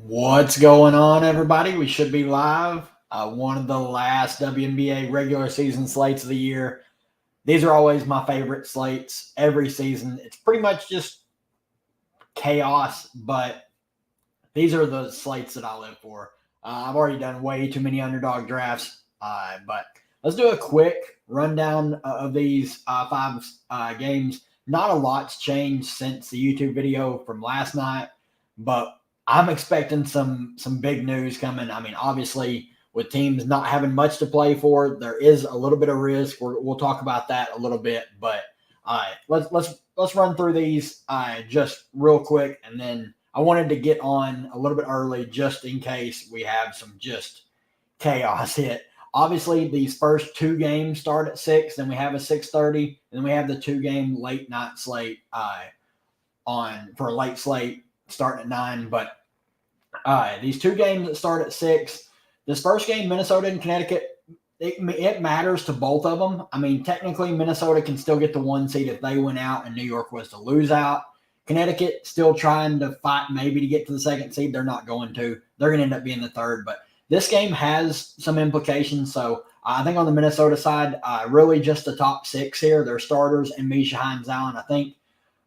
What's going on, everybody? We should be live. One of the last WNBA regular season slates of the year. These are always my favorite slates every season. It's pretty much just chaos, but these are the slates that I live for. I've already done way too many underdog drafts, but let's do a quick rundown of these five games. Not a lot's changed since the YouTube video from last night, but I'm expecting some big news coming. I mean, obviously, with teams not having much to play for, there is a little bit of risk. We'll talk about that a little bit, but let's run through these just real quick, and then I wanted to get on a little bit early just in case we have some just chaos hit. Obviously, these first two games start at 6, then we have a 6:30, and then we have the 2-game late night slate on for a late slate starting at 9. But these two games that start at 6, this first game, Minnesota and Connecticut, it matters to both of them. I mean, technically, Minnesota can still get the 1 seed if they win out and New York was to lose out. Connecticut still trying to fight maybe to get to the 2nd seed. They're not going to. They're going to end up being the 3rd. But this game has some implications. So I think on the Minnesota side, really just the top 6 here. Their starters and Misha Hines-Allen. I think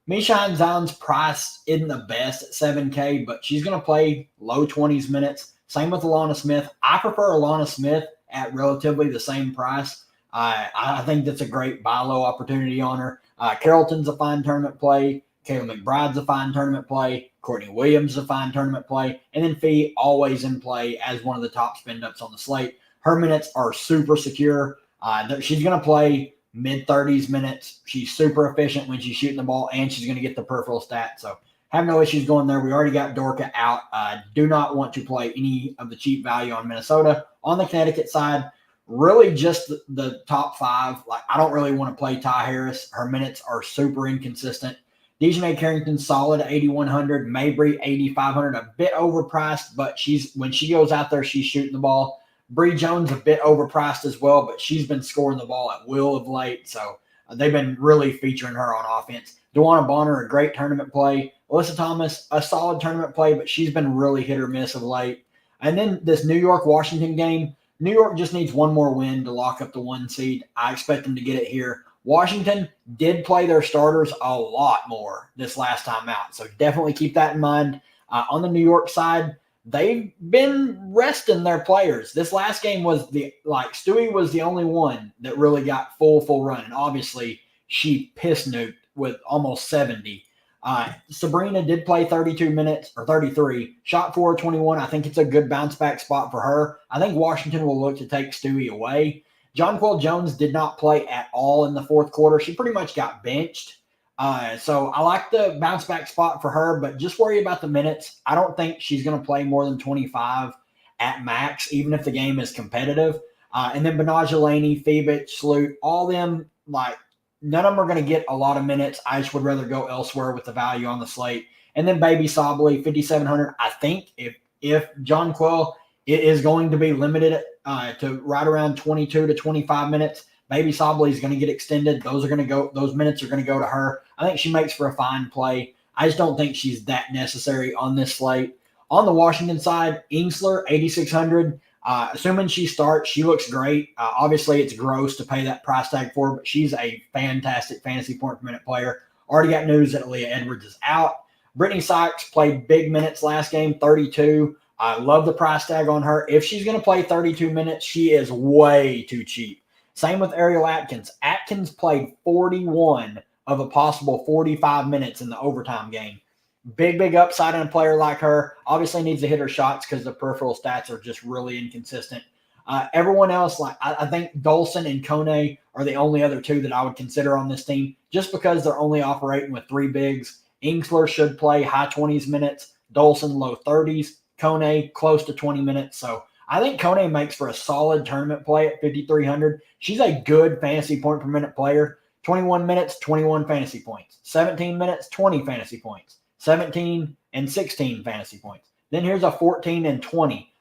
Misha Hines-Allen's price isn't the best at $7K, but she's going to play low 20s minutes. Same with Alana Smith. I prefer Alana Smith at relatively the same price. I think that's a great buy low opportunity on her. Carrollton's a fine tournament play. Kayla McBride's a fine tournament play. Courtney Williams is a fine tournament play. And then Fee always in play as one of the top spend-ups on the slate. Her minutes are super secure. She's going to play mid-30s minutes. She's super efficient when she's shooting the ball, and she's going to get the peripheral stats. So have no issues going there. We already got Dorka out. Do not want to play any of the cheap value on Minnesota. On the Connecticut side, really just the top 5. Like, I don't really want to play Ty Harris. Her minutes are super inconsistent. Dejanay Carrington solid at 8,100. Mabry 8,500, a bit overpriced, but when she goes out there, she's shooting the ball. Bree Jones a bit overpriced as well, but she's been scoring the ball at will of late, so they've been really featuring her on offense. DeWanna Bonner, a great tournament play. Alyssa Thomas, a solid tournament play, but she's been really hit or miss of late. And then this New York-Washington game, New York just needs one more win to lock up the 1 seed. I expect them to get it here. Washington did play their starters a lot more this last time out, so definitely keep that in mind. On the New York side, they've been resting their players. This last game was Stewie was the only one that really got full run, and obviously she piss nuked with almost 70. Sabrina did play 32 minutes or 33, shot 4-21. I think it's a good bounce back spot for her. I think Washington will look to take Stewie away. Jonquel Jones did not play at all in the 4th quarter. She pretty much got benched. So I like the bounce back spot for her, but just worry about the minutes. I don't think she's going to play more than 25 at max, even if the game is competitive. And then Benaja Laney, Phoebich, Sloot, all them, none of them are going to get a lot of minutes. I just would rather go elsewhere with the value on the slate. And then Baby Sobley, 5,700. I think if Jonquel is going to be limited to right around 22 to 25 minutes, Baby Sobley is going to get extended. Those minutes are going to go to her. I think she makes for a fine play. I just don't think she's that necessary on this slate. On the Washington side, Ingsler, 8,600. Assuming she starts, she looks great. Obviously, it's gross to pay that price tag for her, but she's a fantastic fantasy point per minute player. Already got news that Aaliyah Edwards is out. Brittany Sykes played big minutes last game, 32. I love the price tag on her. If she's going to play 32 minutes, she is way too cheap. Same with Ariel Atkins. Atkins played 41 of a possible 45 minutes in the overtime game. Big upside on a player like her. Obviously needs to hit her shots because the peripheral stats are just really inconsistent. Everyone else, I think Dolson and Kone are the only other two that I would consider on this team just because they're only operating with 3 bigs. Ingsler should play high 20s minutes. Dolson low 30s. Kone close to 20 minutes. So I think Kone makes for a solid tournament play at 5,300. She's a good fantasy point per minute player. 21 minutes, 21 fantasy points. 17 minutes, 20 fantasy points. 17 and 16 fantasy points. Then here's a 14 and 20.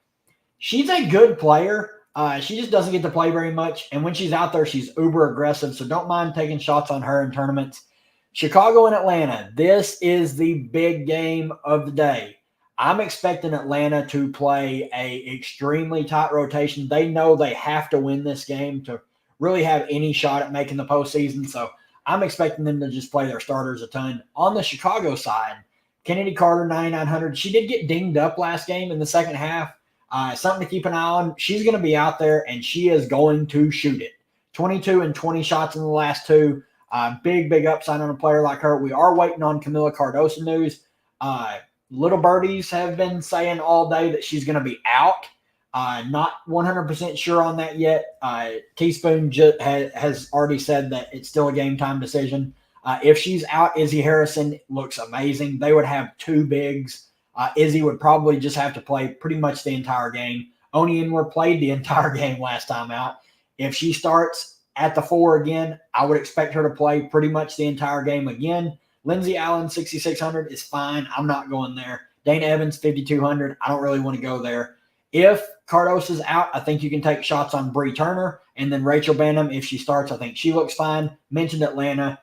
She's a good player. She just doesn't get to play very much. And when she's out there, she's uber aggressive. So don't mind taking shots on her in tournaments. Chicago and Atlanta. This is the big game of the day. I'm expecting Atlanta to play a extremely tight rotation. They know they have to win this game to really have any shot at making the postseason. So I'm expecting them to just play their starters a ton. On the Chicago side, Kennedy Carter, 9,900. She did get dinged up last game in the second half. Something to keep an eye on. She's going to be out there, and she is going to shoot it. 22 and 20 shots in the last two. Big upside on a player like her. We are waiting on Camila Cardoso news. Little birdies have been saying all day that she's going to be out. Not 100% sure on that yet. Teaspoon has already said that it's still a game time decision. If she's out, Izzy Harrison looks amazing. They would have two bigs. Izzy would probably just have to play pretty much the entire game. Wnba played the entire game last time out. If she starts at the 4 again, I would expect her to play pretty much the entire game again. Lindsey Allen, 6,600 is fine. I'm not going there. Dana Evans, 5,200. I don't really want to go there. If Cardoso's out, I think you can take shots on Bree Turner. And then Rachel Banham, if she starts, I think she looks fine. Mentioned Atlanta.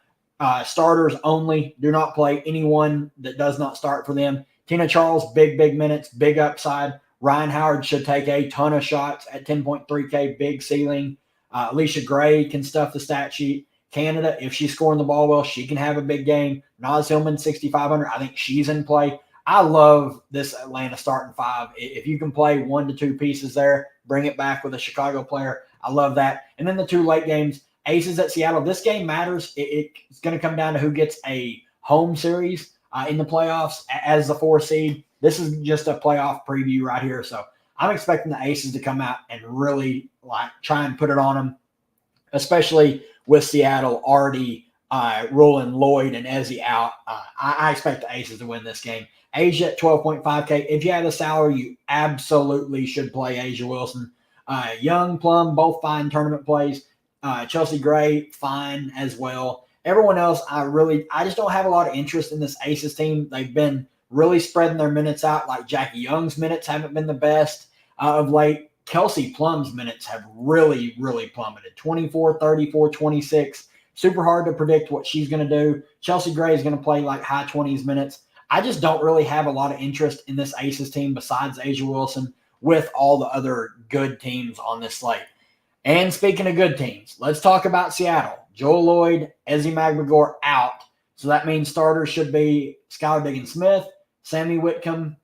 Starters only. Do not play anyone that does not start for them. Tina Charles, big minutes, big upside. Ryan Howard should take a ton of shots at 10.3K, big ceiling. Alicia Gray can stuff the stat sheet. Canada, if she's scoring the ball well, she can have a big game. Naz Hillman, 6,500. I think she's in play. I love this Atlanta starting five. If you can play 1 to 2 pieces there, bring it back with a Chicago player. I love that. And then the two late games, Aces at Seattle. This game matters. It's going to come down to who gets a home series in the playoffs as the 4 seed. This is just a playoff preview right here. So I'm expecting the Aces to come out and really try and put it on them, especially with Seattle already ruling Lloyd and Ezzy out. I expect the Aces to win this game. Asia at 12.5K. If you have a salary, you absolutely should play Asia Wilson. Young, Plum, both fine tournament plays. Chelsea Gray, fine as well. Everyone else, I just don't have a lot of interest in this Aces team. They've been really spreading their minutes out. Like Jackie Young's minutes haven't been the best of late. Kelsey Plum's minutes have really plummeted. 24, 34, 26. Super hard to predict what she's going to do. Chelsea Gray is going to play like high 20s minutes. I just don't really have a lot of interest in this Aces team besides Asia Wilson with all the other good teams on this slate. And speaking of good teams, let's talk about Seattle. Joel Lloyd, Ezzy Magbagor out. So that means starters should be Skylar Diggins-Smith, Sammy Whitcomb,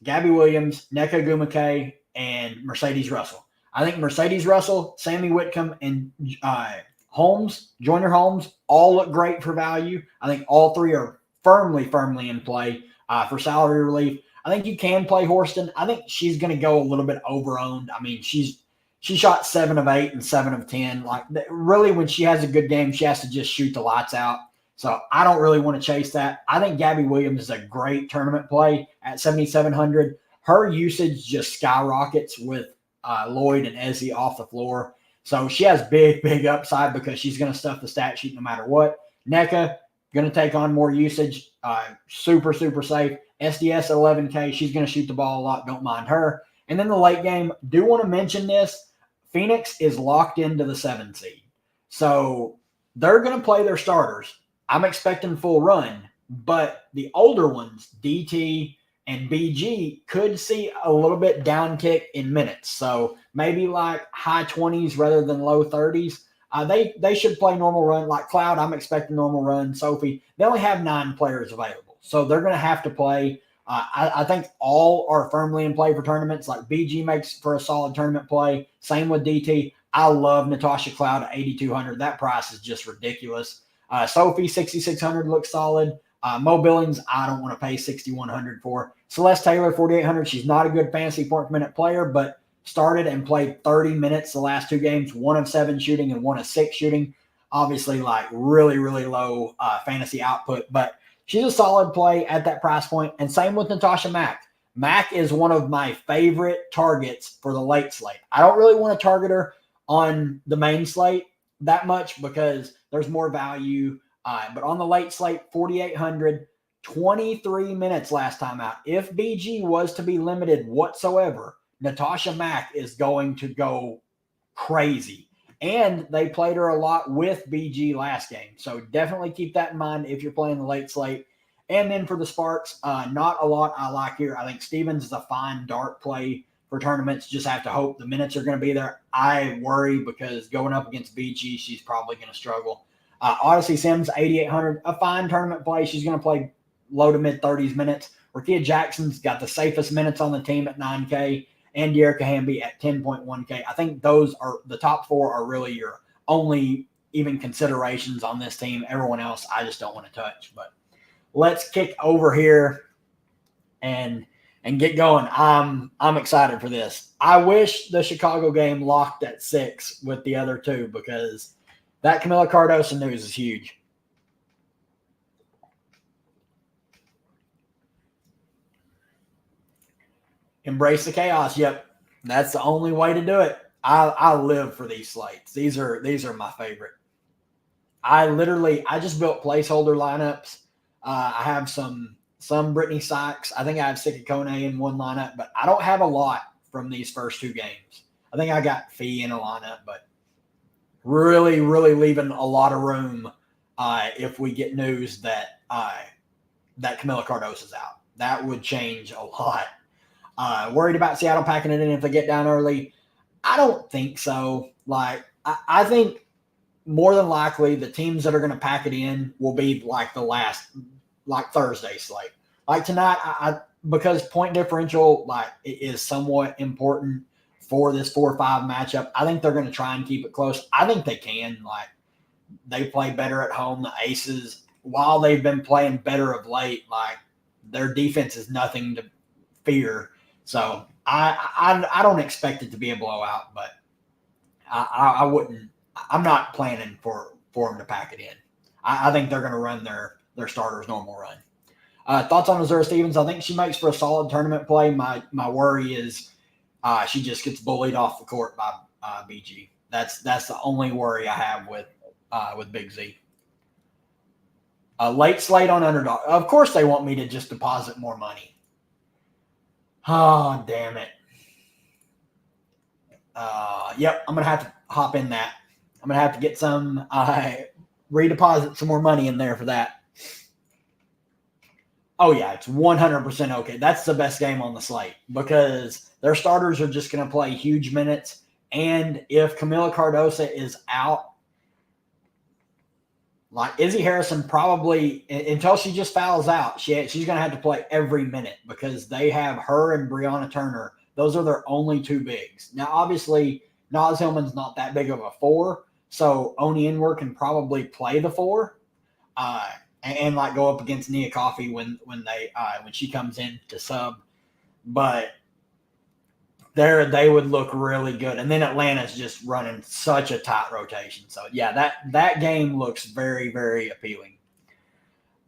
Gabby Williams, Nneka Ogwumike, and Mercedes Russell. I think Mercedes Russell, Sammy Whitcomb, and Holmes, Joyner Holmes, all look great for value. I think all three are firmly in play for salary relief. I think you can play Horston. I think she's going to go a little bit over-owned. I mean, she shot 7 of 8 and 7 of 10. Like, really, when she has a good game, she has to just shoot the lights out. So I don't really want to chase that. I think Gabby Williams is a great tournament play at 7,700. Her usage just skyrockets with Lloyd and Ezzy off the floor. So she has big upside because she's going to stuff the stat sheet no matter what. Nneka, going to take on more usage. Super safe. SDS at 11K. She's going to shoot the ball a lot. Don't mind her. And then the late game, do want to mention this. Phoenix is locked into the 7 seed. So they're going to play their starters. I'm expecting full run, but the older ones, DT and BG, could see a little bit down kick in minutes. So maybe like high 20s rather than low 30s. They should play normal run. Like Cloud, I'm expecting normal run. Sophie, they only have 9 players available. So they're going to have to play. I think all are firmly in play for tournaments. Like BG makes for a solid tournament play. Same with DT. I love Natasha Cloud at 8,200. That price is just ridiculous. Sophie, 6,600 looks solid. Mo Billings, I don't want to pay 6,100 for. Celeste Taylor, 4,800. She's not a good fantasy point per minute player, but started and played 30 minutes the last 2 games, 1 of 7 shooting and 1 of 6 shooting. Obviously, like really low fantasy output, but she's a solid play at that price point. And same with Natasha Mack. Mack is one of my favorite targets for the late slate. I don't really want to target her on the main slate that much because there's more value. But on the late slate, 4,800, 23 minutes last time out. If BG was to be limited whatsoever, Natasha Mack is going to go crazy. And they played her a lot with BG last game. So definitely keep that in mind if you're playing the late slate. And then for the Sparks, not a lot I like here. I think Stevens is a fine dart play for tournaments. Just have to hope the minutes are going to be there. I worry because going up against BG, she's probably going to struggle. Odyssey Sims, 8,800, a fine tournament play. She's going to play low to mid 30s minutes. Rakia Jackson's got the safest minutes on the team at 9K, and Dearica Hamby at 10.1K. I think those are the top four are really your only even considerations on this team. Everyone else, I just don't want to touch. But let's kick over here and get going. I'm excited for this. I wish the Chicago game locked at 6 with the other two because that Camila Cardoso news is huge. Embrace the chaos. Yep, that's the only way to do it. I live for these slates. These are my favorite. I just built placeholder lineups. I have some Brittany Sykes. I think I have Sika Kone in one lineup, but I don't have a lot from these first two games. I think I got Fee in a lineup, but really, really leaving a lot of room if we get news that Camila Cardoso's out. That would change a lot. Worried about Seattle packing it in if they get down early? I don't think so. I think more than likely the teams that are going to pack it in will be like the last, like Thursday slate. Like tonight, because point differential is somewhat important for this 4-5 matchup. I think they're going to try and keep it close. I think they can. They play better at home. The Aces, while they've been playing better of late, their defense is nothing to fear. So I don't expect it to be a blowout, but I wouldn't. I'm not planning for them to pack it in. I think they're going to run their starters normal run. Thoughts on Azura Stevens? I think she makes for a solid tournament play. My worry is she just gets bullied off the court by BG. That's the only worry I have with Big Z. Late slate on underdog. Of course they want me to just deposit more money. Oh, damn it. Yep, I'm going to have to hop in that. I'm going to have to get some, redeposit some more money in there for that. Oh, yeah, it's 100% okay. That's the best game on the slate because their starters are just going to play huge minutes. And if Camila Cardoso is out, Izzy Harrison probably, until she just fouls out, she's going to have to play every minute because they have her and Brianna Turner. Those are their only two bigs. Now, obviously, Naz Hillman's not that big of a 4, so Wnba can probably play the 4 and go up against Nia Coffey when she comes in to sub. But they would look really good. And then Atlanta's just running such a tight rotation. So, yeah, that game looks very, very appealing.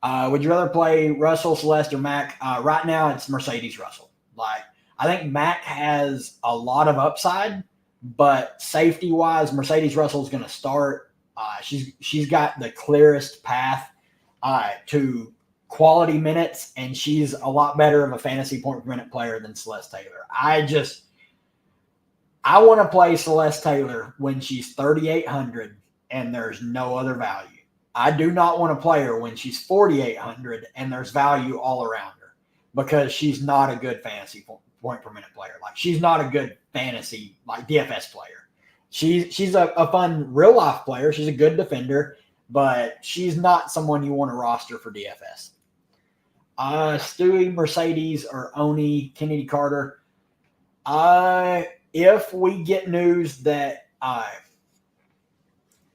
Would you rather play Russell, Celeste, or Mac? Right now, it's Mercedes Russell. I think Mac has a lot of upside, but safety-wise, Mercedes Russell is going to start. She's got the clearest path to quality minutes, and she's a lot better of a fantasy point per minute player than Celeste Taylor. I want to play Celeste Taylor when she's 3,800 and there's no other value. I do not want to play her when she's 4,800 and there's value all around her because she's not a good fantasy point per minute player. She's not a good fantasy DFS player. She's a fun real life player. She's a good defender, but she's not someone you want to roster for DFS. Stewie, Mercedes, or Oni, Kennedy Carter. If we get news that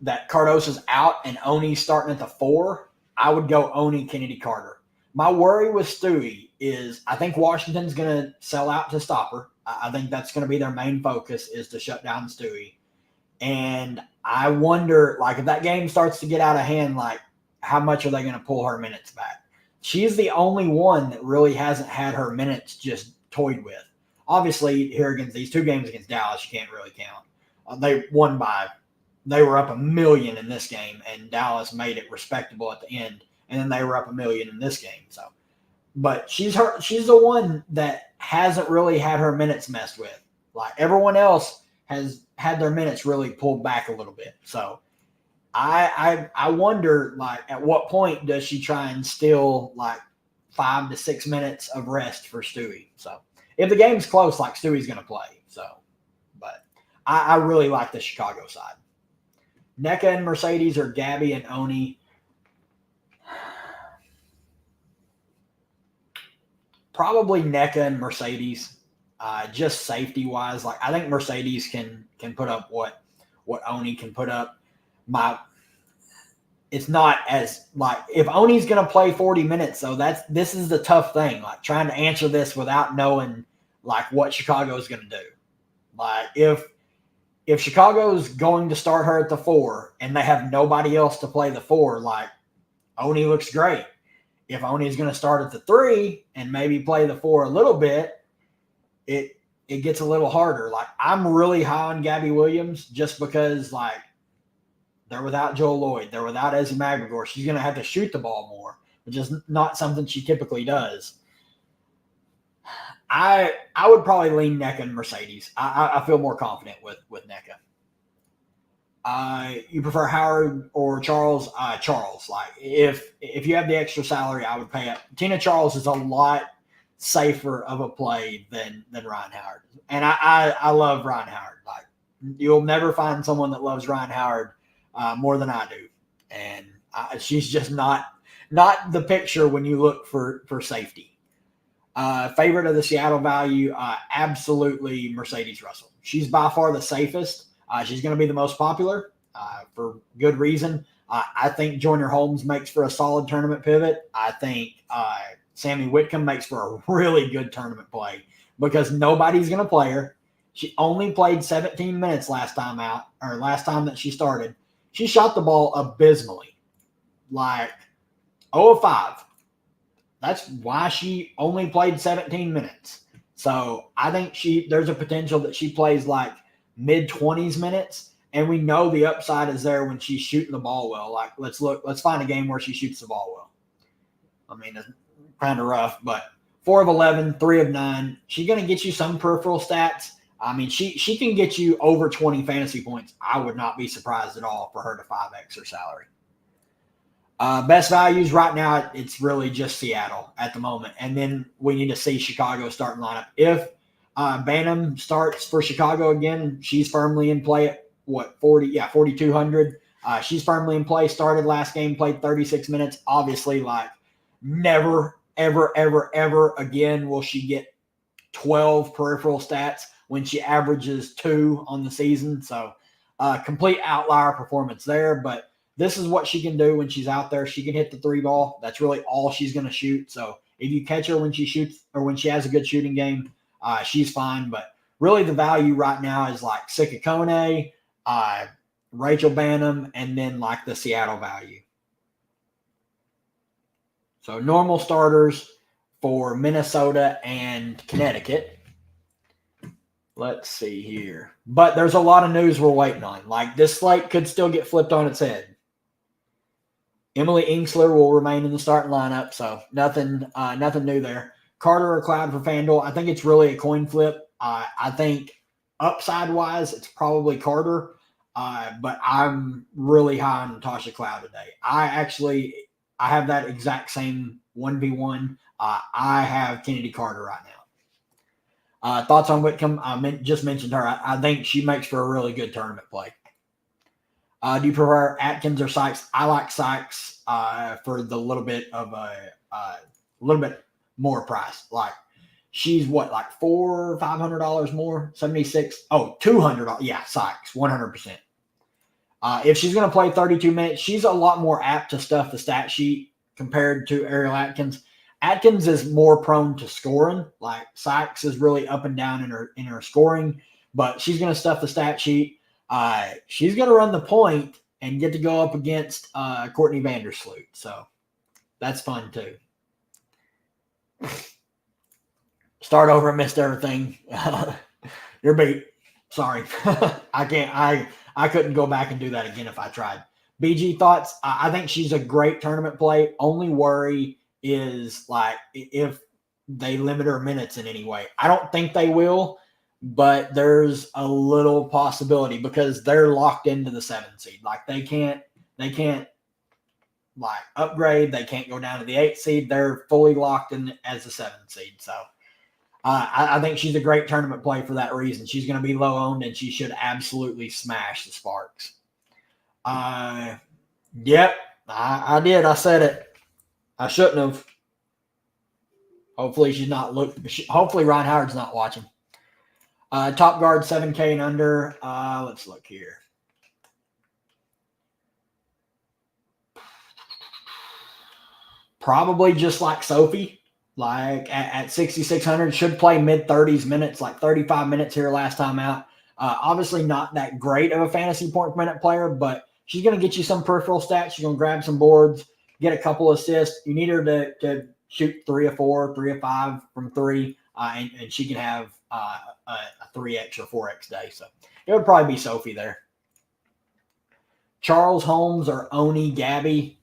Cardoso's out and Oni's starting at the 4, I would go Oni, Kennedy Carter. My worry with Stewie is I think Washington's going to sell out to stop her. I think that's going to be their main focus is to shut down Stewie. And I wonder, if that game starts to get out of hand, how much are they going to pull her minutes back? She's the only one that really hasn't had her minutes just toyed with. Obviously, here against these two games against Dallas, you can't really count. They were up 1 million in this game, and Dallas made it respectable at the end, and then they were up 1 million in this game. So, but she's the one that hasn't really had her minutes messed with. Everyone else has had their minutes really pulled back a little bit. So, I wonder at what point does she try and still 5 to 6 minutes of rest for Stewie. So if the game's close, like Stewie's going to play. So, but I really like the Chicago side. NECA and Mercedes or Gabby and Oni. Probably NECA and Mercedes, just safety wise. Like I think Mercedes can put up what Oni can put up. It's not as like if Oni's going to play 40 minutes, so this is the tough thing. Like trying to answer this without knowing like what Chicago is going to do. Like if Chicago's going to start her at the 4 and they have nobody else to play the 4, like Oni looks great. If Oni is going to start at the 3 and maybe play the 4 a little bit, it gets a little harder. Like I'm really high on Gabby Williams just because like they're without Joel Lloyd, they're without Ezzy Magregor. She's going to have to shoot the ball more, which is not something she typically does. I would probably lean NECA and Mercedes. I feel more confident with NECA. You prefer Howard or Charles? Charles. Like if you have the extra salary, I would pay up. Tina Charles is a lot safer of a play than Ryan Howard. And I love Ryan Howard. Like you'll never find someone that loves Ryan Howard more than I do. And she's just not the picture when you look for safety. Favorite of the Seattle value, absolutely Mercedes Russell. She's by far the safest. She's going to be the most popular for good reason. I think Joyner Holmes makes for a solid tournament pivot. I think Sammy Whitcomb makes for a really good tournament play because nobody's going to play her. She only played 17 minutes last time that she started. She shot the ball abysmally, like 0 of 5. That's why she only played 17 minutes. So I think there's a potential that she plays like mid-20s minutes, and we know the upside is there when she's shooting the ball well. Like, let's find a game where she shoots the ball well. I mean, it's kind of rough, but 4 of 11, 3 of 9. She's going to get you some peripheral stats. I mean, she can get you over 20 fantasy points. I would not be surprised at all for her to 5X her salary. Best values right now, it's really just Seattle at the moment. And then we need to see Chicago starting lineup. If Banham starts for Chicago again, she's firmly in play at 4,200. She's firmly in play, started last game, played 36 minutes. Obviously, like never, ever, ever, ever again will she get 12 peripheral stats when she averages 2 on the season. So complete outlier performance there, but this is what she can do when she's out there. She can hit the 3 ball. That's really all she's going to shoot. So if you catch her when she shoots or when she has a good shooting game, she's fine. But really the value right now is like Sika Kone, Rachel Banham, and then like the Seattle value. So normal starters for Minnesota and Connecticut. Let's see here. But there's a lot of news we're waiting on. Like this slate could still get flipped on its head. Emily Ingsler will remain in the starting lineup, so nothing new there. Carter or Cloud for FanDuel. I think it's really a coin flip. I think upside-wise, it's probably Carter, but I'm really high on Natasha Cloud today. I have that exact same 1v1. I have Kennedy Carter right now. Thoughts on Whitcomb? I just mentioned her. I think she makes for a really good tournament play. Do you prefer Atkins or Sykes? I like Sykes for the little bit more price. Like she's like $400 or $500 more, 76. Oh, $200. Yeah, Sykes, 100%. If she's going to play 32 minutes, she's a lot more apt to stuff the stat sheet compared to Ariel Atkins. Atkins is more prone to scoring. Like Sykes is really up and down in her scoring, but she's going to stuff the stat sheet. She's going to run the point and get to go up against Courtney Vandersloot. So that's fun too. Start over, missed everything. You're beat. Sorry. I couldn't go back and do that again if I tried. BG thoughts. I think she's a great tournament play. Only worry is like if they limit her minutes in any way. I don't think they will, but there's a little possibility because they're locked into the 7 seed. Like they can't like upgrade. They can't go down to the 8th seed. They're fully locked in as a 7th seed. So I think she's a great tournament play for that reason. She's going to be low owned, and she should absolutely smash the Sparks. Yep, I did. I said it. I shouldn't have. Hopefully she's not hopefully Ryan Howard's not watching. Top guard 7K and under. Let's look here. Probably just like Sophie, like at 6,600, should play mid-30s minutes, like 35 minutes here last time out. Obviously not that great of a fantasy point per minute player, but she's going to get you some peripheral stats. She's going to grab some boards, get a couple assists. You need her to shoot 3 of 4, 3 of 5 from 3, and she can have a 3x or 4x day. So it would probably be Sophie there. Charles Holmes or Oni Gabby.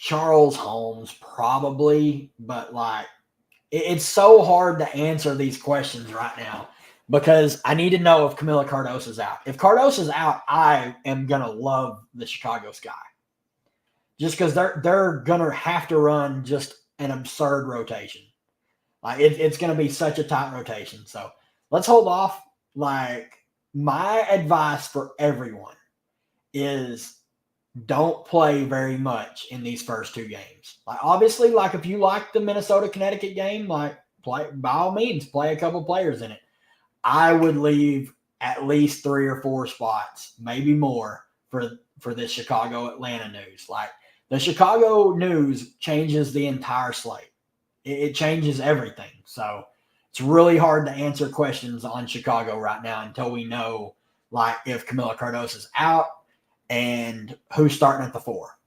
Charles Holmes probably, but like it's so hard to answer these questions right now because I need to know if Camila Cardoso's out. If Cardoso's out, I am gonna love the Chicago Sky, just because they're gonna have to run just an absurd rotation. Like it's gonna be such a tight rotation. So let's hold off. Like my advice for everyone is don't play very much in these first 2 games. Like obviously, like if you like the Minnesota-Connecticut game, like play by all means, play a couple players in it. I would leave at least 3 or 4 spots, maybe more, for this Chicago-Atlanta news. Like the Chicago news changes the entire slate. It changes everything. So it's really hard to answer questions on Chicago right now until we know like if Camila Cardoso's out and who's starting at the 4.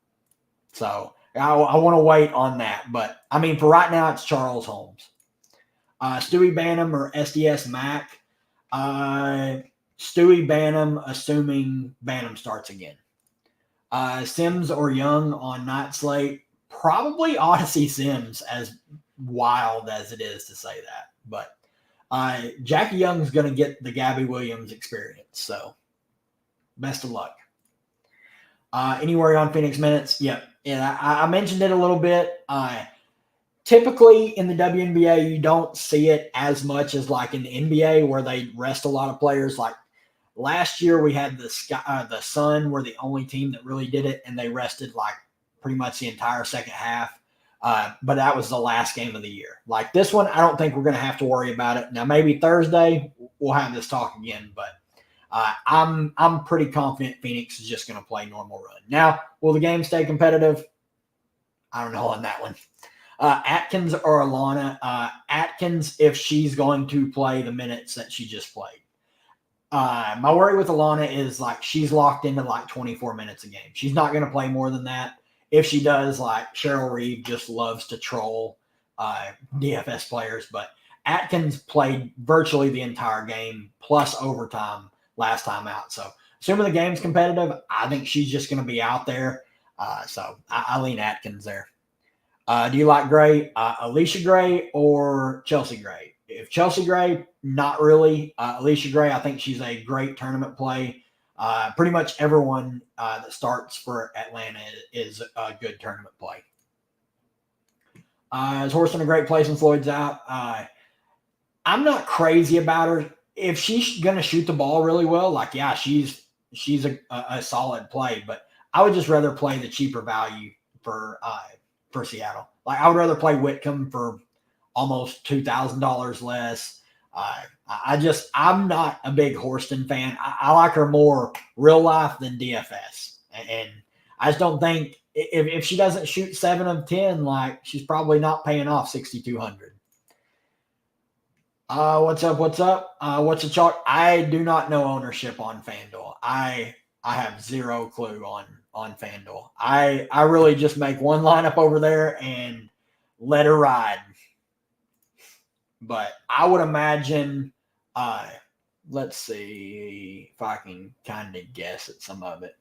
So I want to wait on that. But, I mean, for right now, it's Charles Holmes. Stewie Banham or SDS Mac. Stewie Banham, assuming Banham starts again. Sims or Young on night slate. Probably Odyssey Sims, as wild as it is to say that. But Jackie Young's going to get the Gabby Williams experience. So, best of luck. Anywhere on Phoenix minutes? Yep. Yeah, I mentioned it a little bit. Typically in the WNBA, you don't see it as much as like in the NBA where they rest a lot of players. Like last year, we had the Sun were the only team that really did it, and they rested like pretty much the entire second half. But that was the last game of the year. Like this one, I don't think we're going to have to worry about it. Now, maybe Thursday we'll have this talk again, but I'm pretty confident Phoenix is just going to play normal run. Now, will the game stay competitive? I don't know on that one. Atkins or Alana? Atkins, if she's going to play the minutes that she just played. My worry with Alana is like she's locked into like 24 minutes a game. She's not going to play more than that. If she does, like Cheryl Reeve just loves to troll DFS players, but Atkins played virtually the entire game plus overtime last time out. So assuming the game's competitive, I think she's just going to be out there. So I lean Atkins there. Do you like Gray, Alicia Gray or Chelsea Gray? If Chelsea Gray, not really. Alicia Gray, I think she's a great tournament play. Pretty much everyone that starts for Atlanta is a good tournament play. Is Horston a great play since Lloyd's out? I'm not crazy about her. If she's going to shoot the ball really well, like, yeah, she's a solid play, but I would just rather play the cheaper value for Seattle. Like, I would rather play Whitcomb for almost $2,000 less. I'm not a big Horston fan. I like her more real life than DFS. And I just don't think if she doesn't shoot 7 of 10, like she's probably not paying off 6,200. What's up? What's the chalk? I do not know ownership on FanDuel. I have zero clue on FanDuel. I really just make one lineup over there and let her ride. But I would imagine, let's see if I can kind of guess at some of it.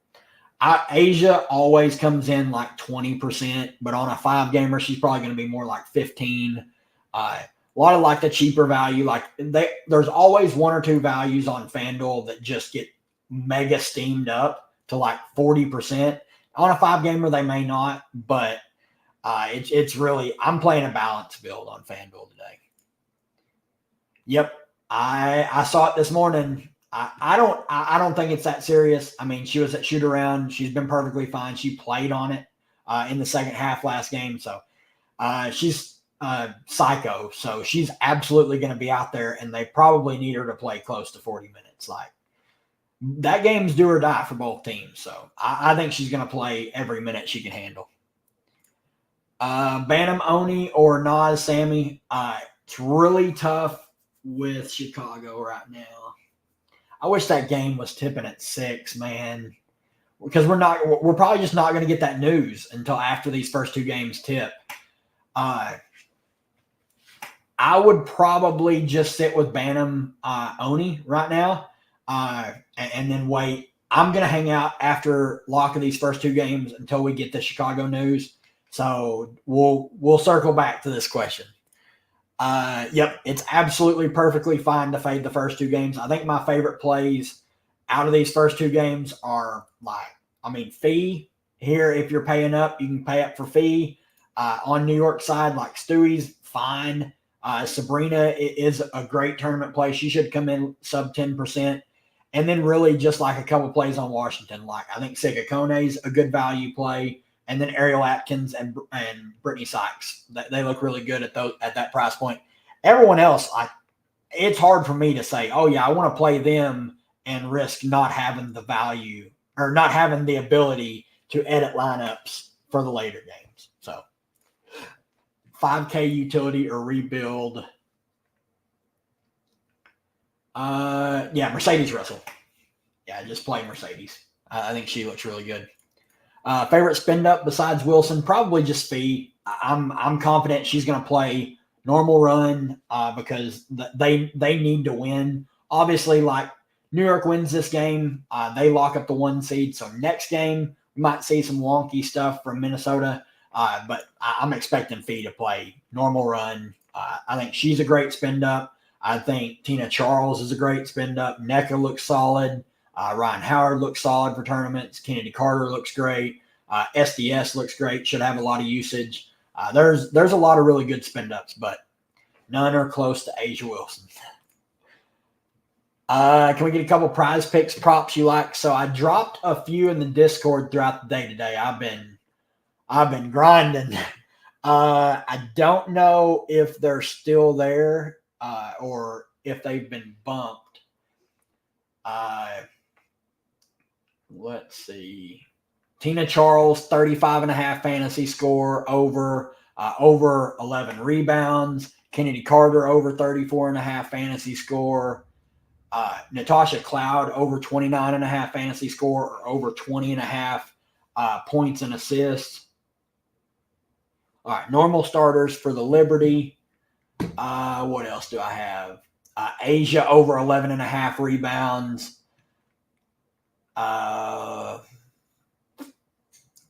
Asia always comes in like 20%, but on a 5-gamer, she's probably going to be more like 15. A lot of like the cheaper value, like there's always 1 or 2 values on FanDuel that just get mega steamed up to like 40%. On a 5-gamer, they may not, but it's really, I'm playing a balanced build on FanDuel today. Yep, I saw it this morning. I don't think it's that serious. I mean, she was at shoot around. She's been perfectly fine. She played on it in the second half last game, so she's psycho. So she's absolutely going to be out there, and they probably need her to play close to 40 minutes. Like, that game's do or die for both teams. So I think she's going to play every minute she can handle. Bantam Oni or Nas Sammy. It's really tough with Chicago right now. I wish that game was tipping at 6, man, because we're probably just not going to get that news until after these first 2 games tip. I would probably just sit with Bantam Oni right now. And then wait. I'm going to hang out after lock of these first 2 games until we get the Chicago news. So we'll circle back to this question. Yep, it's absolutely perfectly fine to fade the first 2 games. I think my favorite plays out of these first 2 games are fee here. If you're paying up, you can pay up for fee. On New York side, like Stewie's fine. Sabrina is a great tournament play. She should come in sub 10%. And then really just like a couple plays on Washington. Like I think Sika Kone's a good value play. And then Ariel Atkins and Brittany Sykes. They look really good at that price point. Everyone else, it's hard for me to say, oh, yeah, I want to play them and risk not having the value or not having the ability to edit lineups for the later games. So 5K utility or rebuild. Mercedes Russell. Yeah, just play Mercedes. I think she looks really good. Favorite spend up besides Wilson, probably just Fee. I'm confident she's going to play normal run because they need to win. Obviously, like New York wins this game, they lock up the 1 seed. So next game we might see some wonky stuff from Minnesota, but I'm expecting Fee to play normal run. I think she's a great spend up. I think Tina Charles is a great spend up. NECA looks solid. Ryan Howard looks solid for tournaments. Kennedy Carter looks great. SDS looks great. Should have a lot of usage. There's a lot of really good spend ups, but none are close to Asia Wilson. Can we get a couple prize picks props you like? So I dropped a few in the Discord throughout the day today. I've been grinding. I don't know if they're still there or if they've been bumped. Let's see. Tina Charles, 35.5 fantasy score, over 11 rebounds. Kennedy Carter, over 34.5 fantasy score. Natasha Cloud, over 29.5 fantasy score, or over 20.5 points and assists. All right, normal starters for the Liberty. What else do I have? Asia, over 11.5 rebounds.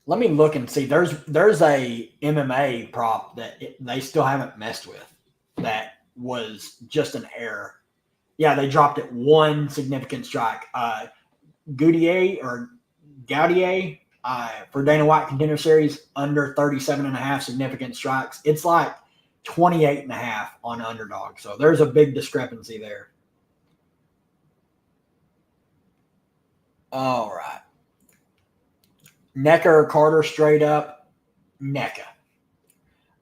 Let me look and see. There's a MMA prop that they still haven't messed with. That was just an error. Yeah, they dropped it 1 significant strike. Gaudier for Dana White Contender Series, under 37.5 significant strikes. It's like 28.5 on Underdog. So there's a big discrepancy there. All right. NECA or Carter straight up? NECA.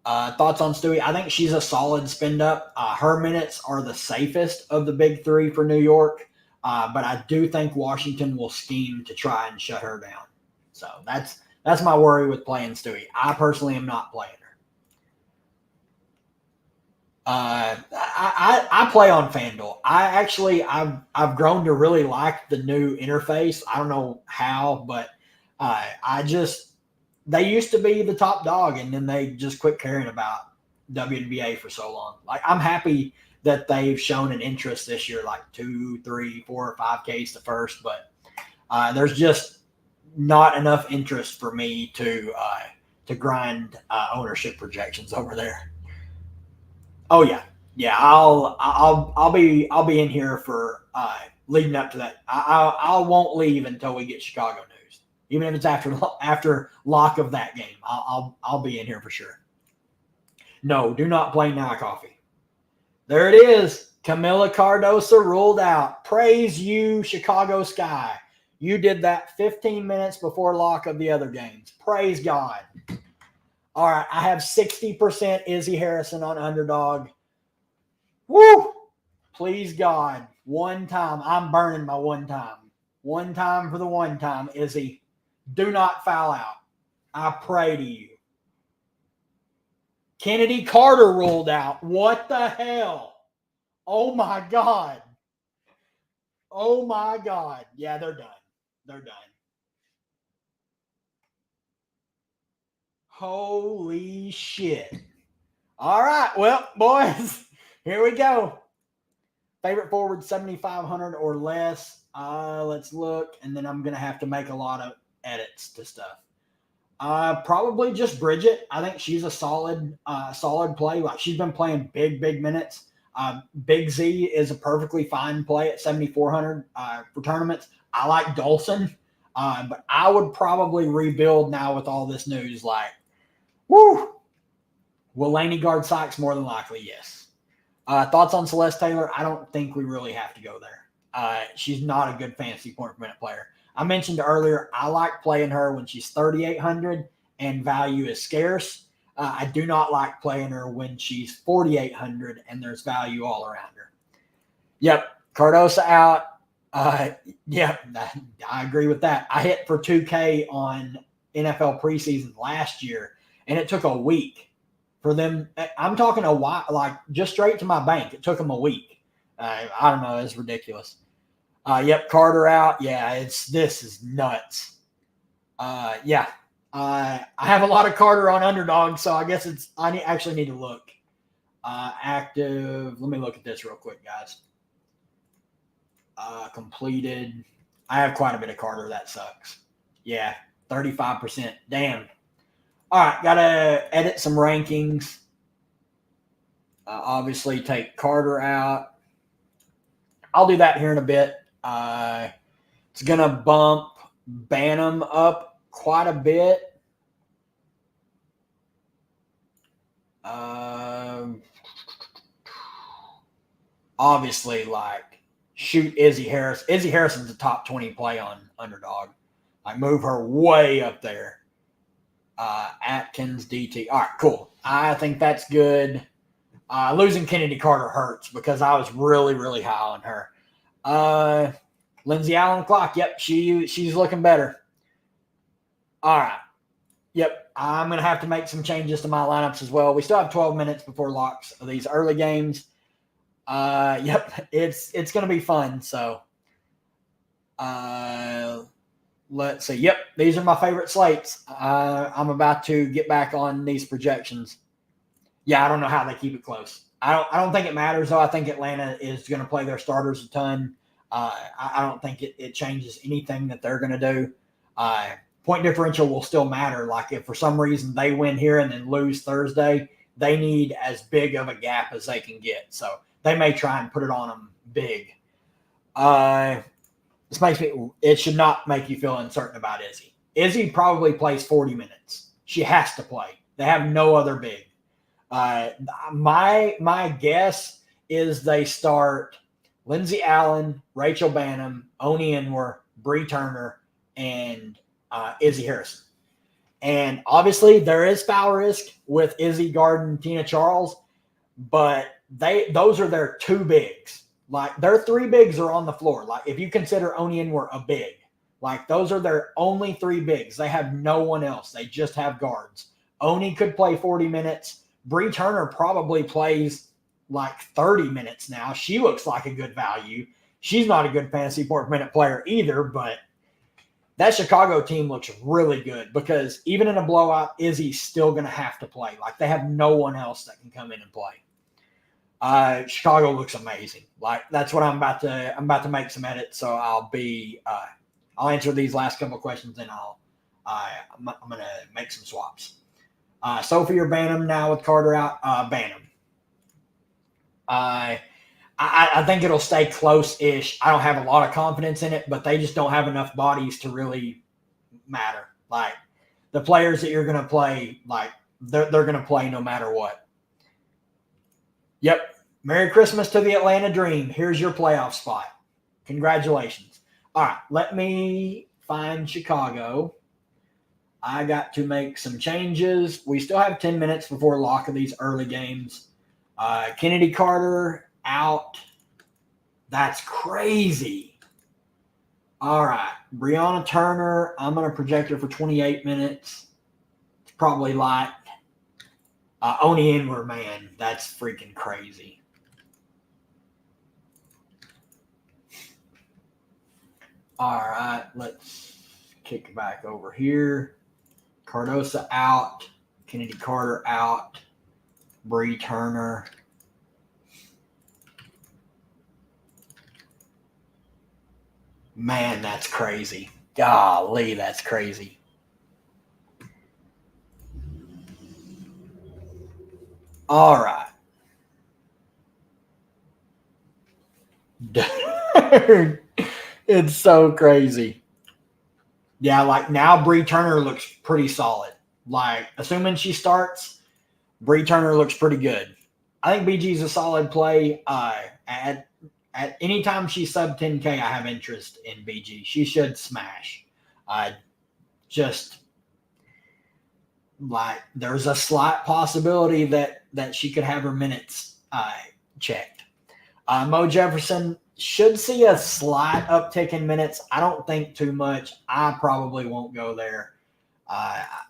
Thoughts on Stewie? I think she's a solid spend up. Her minutes are the safest of the big 3 for New York, but I do think Washington will scheme to try and shut her down. So that's my worry with playing Stewie. I personally am not playing her. I play on FanDuel. I've grown to really like the new interface. I don't know how, but they used to be the top dog, and then they just quit caring about WNBA for so long. Like, I'm happy that they've shown an interest this year, like 2, 3, 4, or 5Ks to first, but there's just not enough interest for me to grind ownership projections over there. Oh yeah. I'll be in here for leading up to that. I won't leave until we get Chicago news. Even if it's after lock of that game, I'll be in here for sure. No, do not play Now Coffee. There it is. Camila Cardoso ruled out. Praise you, Chicago Sky. You did that 15 minutes before lock of the other games. Praise God. All right, I have 60% Izzy Harrison on underdog. Woo! Please, God. One time. I'm burning my one time. One time for the one time, Izzy. Do not foul out. I pray to you. Kennedy Carter ruled out. What the hell? Oh, my God. Oh, my God. Yeah, they're done. They're done. Holy shit. All right. Well, boys, here we go. Favorite forward, 7,500 or less. Let's look. And then I'm going to have to make a lot of edits to stuff. Probably just Bridget. I think she's a solid play. Like, she's been playing big minutes. Big Z is a perfectly fine play at 7,400 for tournaments. I like Dolson, but I would probably rebuild now with all this news. Like, woo! Will Laney guard Sykes? More than likely, yes. Thoughts on Celeste Taylor? I don't think we really have to go there. She's not a good fantasy point per minute player. I mentioned earlier, I like playing her when she's 3,800 and value is scarce. I do not like playing her when she's 4,800 and there's value all around her. Yep, Cardosa out. Yep, I agree with that. I hit for 2K on NFL preseason last year, and it took a week for them. I'm talking a while, like just straight to my bank. It took them a week. I don't know. It's ridiculous. Yep, Carter out. Yeah, this is nuts. Yeah. I have a lot of Carter on underdog, so I guess I actually need to look. Active. Let me look at this real quick, guys. Completed. I have quite a bit of Carter. That sucks. Yeah, 35%. Damn. All right, got to edit some rankings. Obviously, take Carter out. I'll do that here in a bit. It's going to bump Bantam up quite a bit. Obviously, like, shoot Izzy Harris. Izzy Harrison's a top 20 play on underdog. I move her way up there. Atkins, DT. All right, cool. I think that's good. Losing Kennedy Carter hurts because I was really high on her. Lindsay Allen clock. Yep, she's looking better. All right. Yep, I'm going to have to make some changes to my lineups as well. We still have 12 minutes before locks of these early games. Yep, it's going to be fun. So let's see. Yep, these are my favorite slates. I'm about to get back on these projections. Yeah, I don't know how they keep it close. I don't think it matters, though. I think Atlanta is going to play their starters a ton. I don't think it changes anything that they're going to do. Point differential will still matter. Like, if for some reason they win here and then lose Thursday, they need as big of a gap as they can get. So they may try and put it on them big. It should not make you feel uncertain about Izzy. Izzy probably plays 40 minutes. She has to play. They have no other big. My guess is they start Lindsay Allen, Rachel Bantam, Oni Wnba, Bree Turner, and Izzy Harrison. And obviously there is foul risk with Izzy guarding Tina Charles, but those are their two bigs. Like, their three bigs are on the floor. Like, if you consider Oni Wnba a big, like, those are their only three bigs. They have no one else. They just have guards. Oni could play 40 minutes. Bree Turner probably plays like 30 minutes now. She looks like a good value. She's not a good fantasy point per minute player either, but that Chicago team looks really good because even in a blowout, Izzy's still going to have to play. Like, they have no one else that can come in and play. Chicago looks amazing. Like, that's what I'm about to make some edits. So I'll answer these last couple of questions and I'm going to make some swaps. Sophie or Bantam now with Carter out? Bantam. I think it'll stay close-ish. I don't have a lot of confidence in it, but they just don't have enough bodies to really matter. Like, the players that you're going to play, like, they're going to play no matter what. Yep. Merry Christmas to the Atlanta Dream. Here's your playoff spot. Congratulations. All right. Let me find Chicago. I got to make some changes. We still have 10 minutes before lock of these early games. Kennedy Carter out. That's crazy. All right. Brianna Turner, I'm going to project her for 28 minutes. It's probably light. Wnba, man, that's freaking crazy. All right, let's kick back over here. Cardosa out. Kennedy Carter out. Bree Turner. Man, that's crazy. Golly, that's crazy. All right. Dude, it's so crazy. Yeah, like now Bree Turner looks pretty solid. Like, assuming she starts, Bree Turner looks pretty good. I think BG's a solid play. At any time she's sub 10K, I have interest in BG. She should smash. Just like there's a slight possibility that she could have her minutes checked. Mo Jefferson should see a slight uptick in minutes. I don't think too much. I probably won't go there.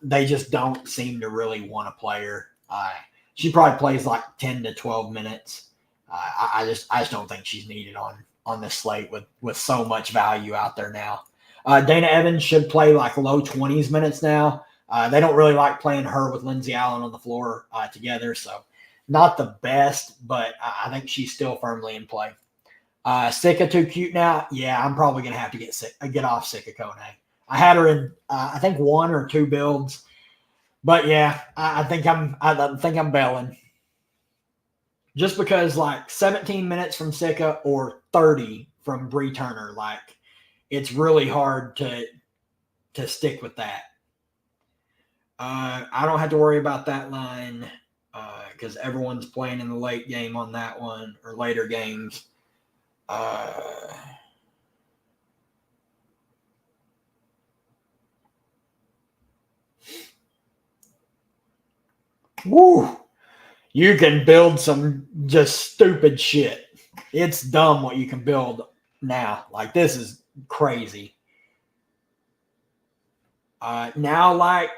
They just don't seem to really want to play her. She probably plays like 10 to 12 minutes. I just don't think she's needed on this slate with so much value out there now. Dana Evans should play like low 20s minutes now. They don't really like playing her with Lindsey Allen on the floor together, so not the best, but I think she's still firmly in play. Sika too cute now. Yeah, I'm probably gonna have to get off Sika Kone. I had her in I think 1 or 2 builds, but yeah, I think I'm bailing. Just because like 17 minutes from Sika or 30 from Bree Turner, like it's really hard to stick with that. I don't have to worry about that line because everyone's playing in the late game on that one or later games. Woo! You can build some just stupid shit. It's dumb what you can build now. Like, this is crazy. Now, like,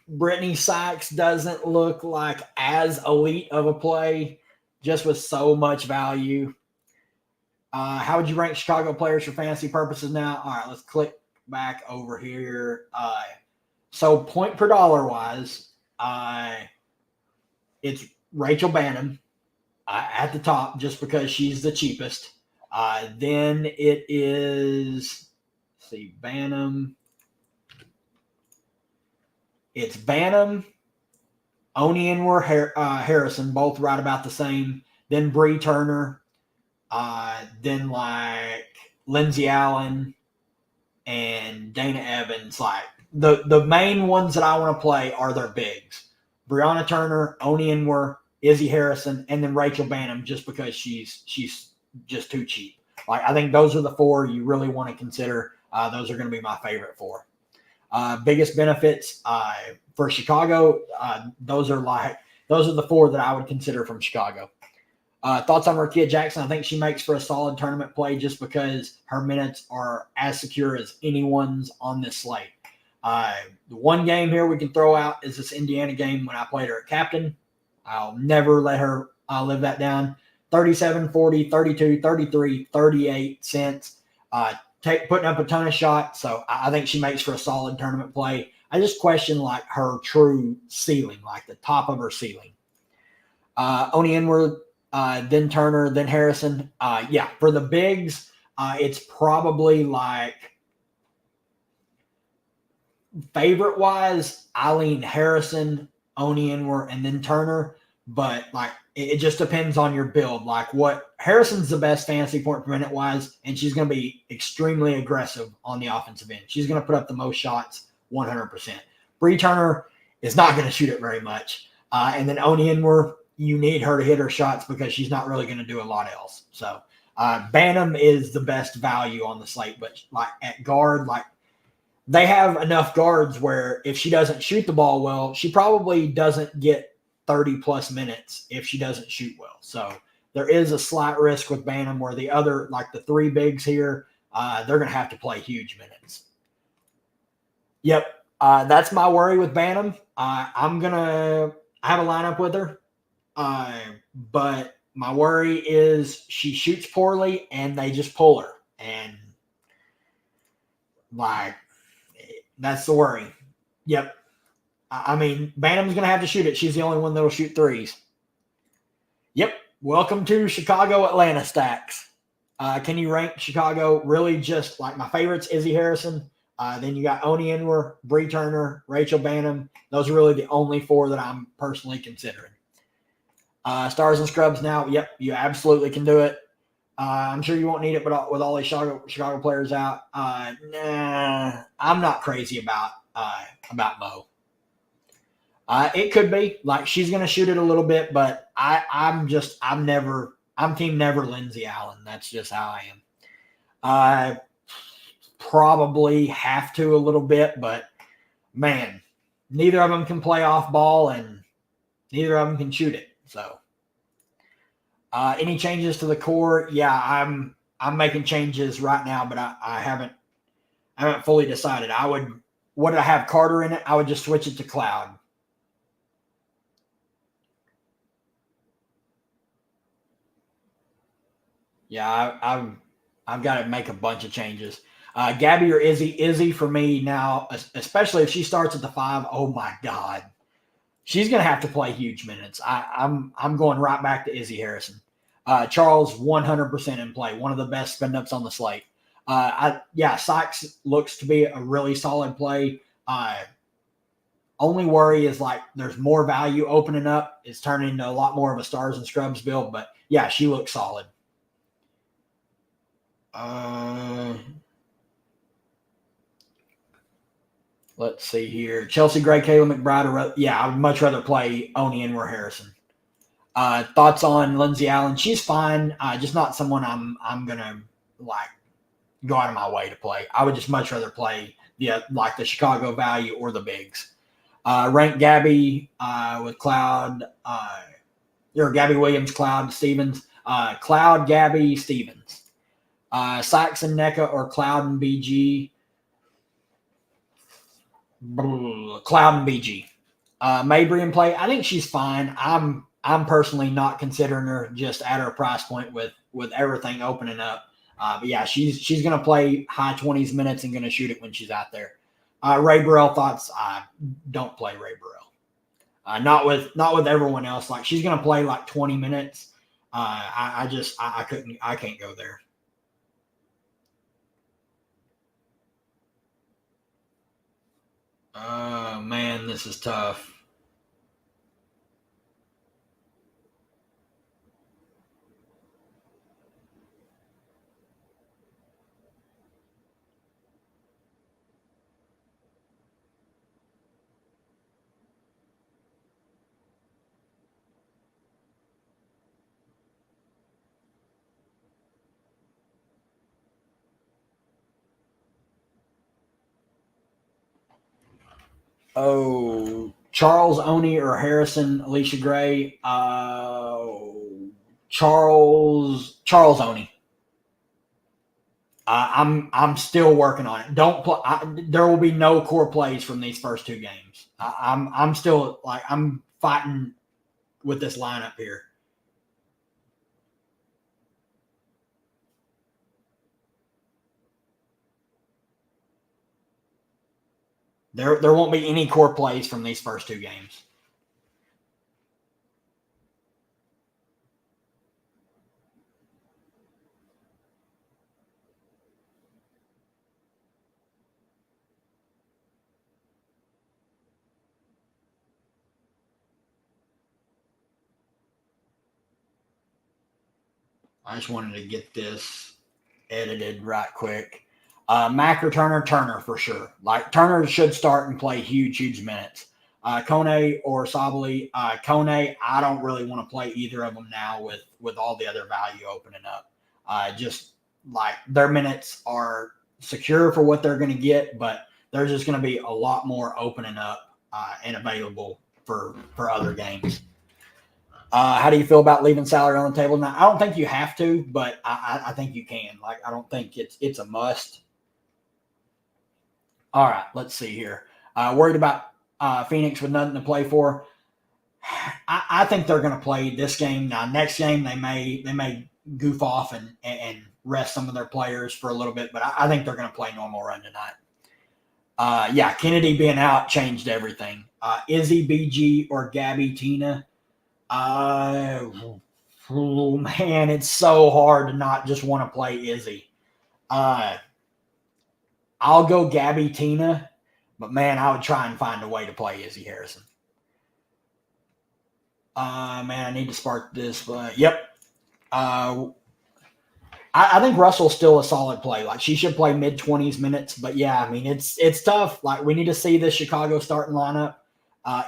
Brittany Sykes doesn't look like as elite of a play, just with so much value. How would you rank Chicago players for fantasy purposes now? All right, let's click back over here. So point per dollar wise, it's Rachel Banham at the top just because she's the cheapest. Then it is, let's see, Banham. It's Banham, Wnba, Harrison, both right about the same. Then Bree Turner. Then like Lindsey Allen and Dana Evans. Like the main ones that I want to play are their bigs. Brianna Turner, Wnba, Izzy Harrison, and then Rachel Banham just because she's just too cheap. Like, I think those are the 4 you really want to consider. Those are going to be my favorite 4. Biggest benefits for Chicago, those are the 4 that I would consider from Chicago. Thoughts on Rakia Jackson? I think she makes for a solid tournament play just because her minutes are as secure as anyone's on this slate. The one game here we can throw out is this Indiana game when I played her at captain. I'll never let her live that down. 37, 40, 32, 33, 38 cents. Putting up a ton of shots, so I think she makes for a solid tournament play. I just question like her true ceiling, like the top of her ceiling. Wnba, then Turner, then Harrison. Yeah, for the bigs, it's probably like favorite-wise, I lean Harrison, Wnba, and then Turner. But like it just depends on your build. Like what Harrison's the best fantasy point per minute wise, and she's going to be extremely aggressive on the offensive end. She's going to put up the most shots 100%. Bree Turner is not going to shoot it very much. And then Wnba, you need her to hit her shots because she's not really going to do a lot else. So Banham is the best value on the slate, but like at guard, like they have enough guards where if she doesn't shoot the ball well, she probably doesn't get 30 plus minutes if she doesn't shoot well. So there is a slight risk with Banham where the other, like the three bigs here, they're going to have to play huge minutes. Yep. That's my worry with Banham. I have a lineup with her. But my worry is she shoots poorly and they just pull her. And like, that's the worry. Yep. I mean, Banham's going to have to shoot it. She's the only one that'll shoot threes. Yep. Welcome to Chicago Atlanta stacks. Can you rank Chicago? Really just like my favorites, Izzy Harrison. Then you got Wnba, Bree Turner, Rachel Banham. Those are really the only four that I'm personally considering. Stars and scrubs now. Yep, you absolutely can do it. I'm sure you won't need it, but with all these Chicago players out, nah, I'm not crazy about Mo. It could be like she's going to shoot it a little bit, but I'm team never Lindsay Allen. That's just how I am. I probably have to a little bit, but man, neither of them can play off ball and neither of them can shoot it. So, any changes to the core? Yeah, I'm making changes right now, but I haven't fully decided. Would I have Carter in it? I would just switch it to Cloud. Yeah, I've got to make a bunch of changes. Gabby or Izzy? Izzy for me now, especially if she starts at the 5. Oh my God, she's going to have to play huge minutes. I'm going right back to Izzy Harrison. Charles 100% in play, one of the best spin ups on the slate. Sykes looks to be a really solid play. Only worry is like there's more value opening up. It's turning into a lot more of a stars and scrubs build, but yeah, she looks solid. Let's see here. Chelsea Gray, Kayla McBride. I would much rather play Wnba Harrison. Thoughts on Lindsay Allen? She's fine. Just not someone I'm gonna like go out of my way to play. I would just much rather play the Chicago value or the bigs. Rank Gabby with Cloud or Gabby Williams, Cloud Stevens. Cloud, Gabby, Stevens. Sykes and NECA or Cloud and BG. Cloud and BG. Mabry in play. I think she's fine. I'm personally not considering her just at her price point with everything opening up. But yeah, she's going to play high 20s minutes and going to shoot it when she's out there. Ray Burrell thoughts. Don't play Ray Burrell. Not with everyone else. Like she's going to play like 20 minutes. I can't go there. Oh man, this is tough. Oh, Charles Oney or Harrison Alicia Gray? Charles Oney. I'm still working on it. Don't play. There will be no core plays from these first two games. I'm still I'm fighting with this lineup here. There won't be any core plays from these first two games. I just wanted to get this edited right quick. Mack or Turner? Turner for sure. Like Turner should start and play huge minutes. Kone or Sabali? Kone, I don't really want to play either of them now with all the other value opening up. Just like their minutes are secure for what they're going to get, but there's just going to be a lot more opening up and available for other games. How do you feel about leaving salary on the table? Now, I don't think you have to, but I think you can. Like, I don't think it's a must. All right, let's see here. Worried about Phoenix with nothing to play for. I think they're going to play this game. Now, next game they may goof off and rest some of their players for a little bit, but I think they're going to play normal run tonight. Yeah, Kennedy being out changed everything. Izzy, BG, or Gabby, Tina. Oh man, it's so hard to not just want to play Izzy. I'll go Gabby, Tina, but man, I would try and find a way to play Izzy Harrison. Man, I need to spark this, but yep. I think Russell's still a solid play. Like she should play mid-20s minutes, but yeah, I mean it's tough. Like we need to see the Chicago starting lineup.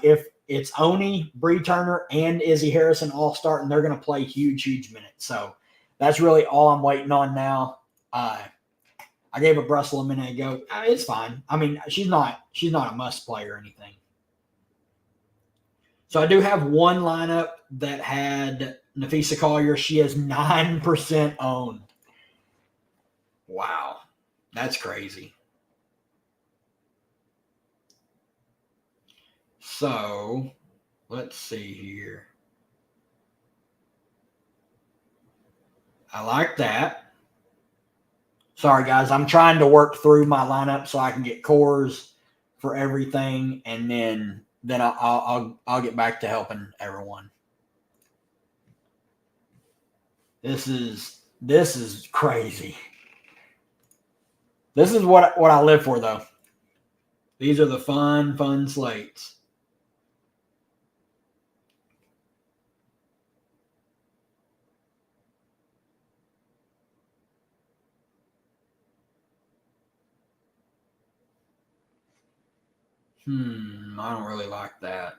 If it's Oni, Bree Turner, and Izzy Harrison all starting, they're going to play huge minutes. So that's really all I'm waiting on now. I gave a Russell a minute ago. It's fine. I mean, she's not a must play or anything. So I do have one lineup that had Nafisa Collier. She has 9% owned. Wow. That's crazy. So let's see here. I like that. Sorry, guys. I'm trying to work through my lineup so I can get cores for everything, and then I'll get back to helping everyone. This is crazy. This is what I live for, though. These are the fun slates. I don't really like that.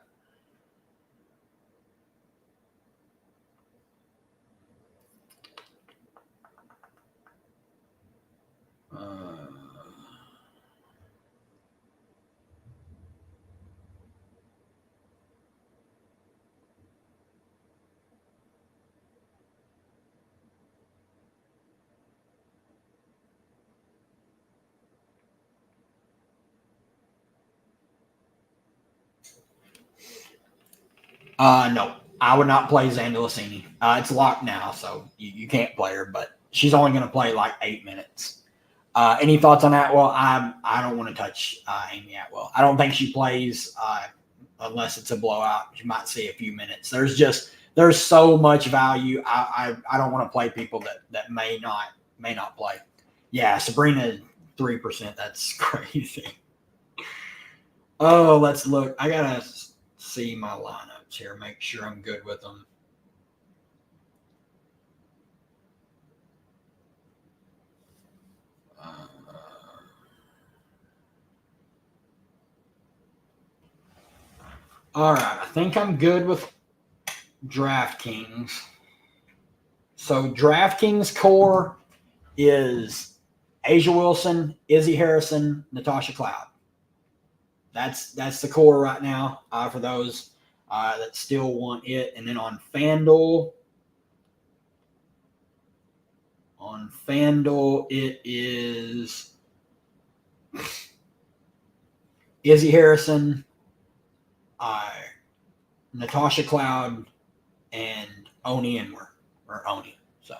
No, I would not play Zandalicini. It's locked now, so you can't play her, but she's only going to play like 8 minutes. Any thoughts on Atwell? I don't want to touch Amy Atwell. I don't think she plays unless it's a blowout. You might see a few minutes. There's so much value. I don't want to play people that may not play. Yeah, Sabrina 3%. That's crazy. Oh, let's look. I gotta see my lineups here. Make sure I'm good with them. All right, I think I'm good with Draftkings. So Draftkings core is Asia Wilson, Izzy Harrison, Natasha Cloud. That's the core right now for those that still want it. And then on FanDuel, it is Izzy Harrison, Natasha Cloud, and Oni Enwer, or Oni. So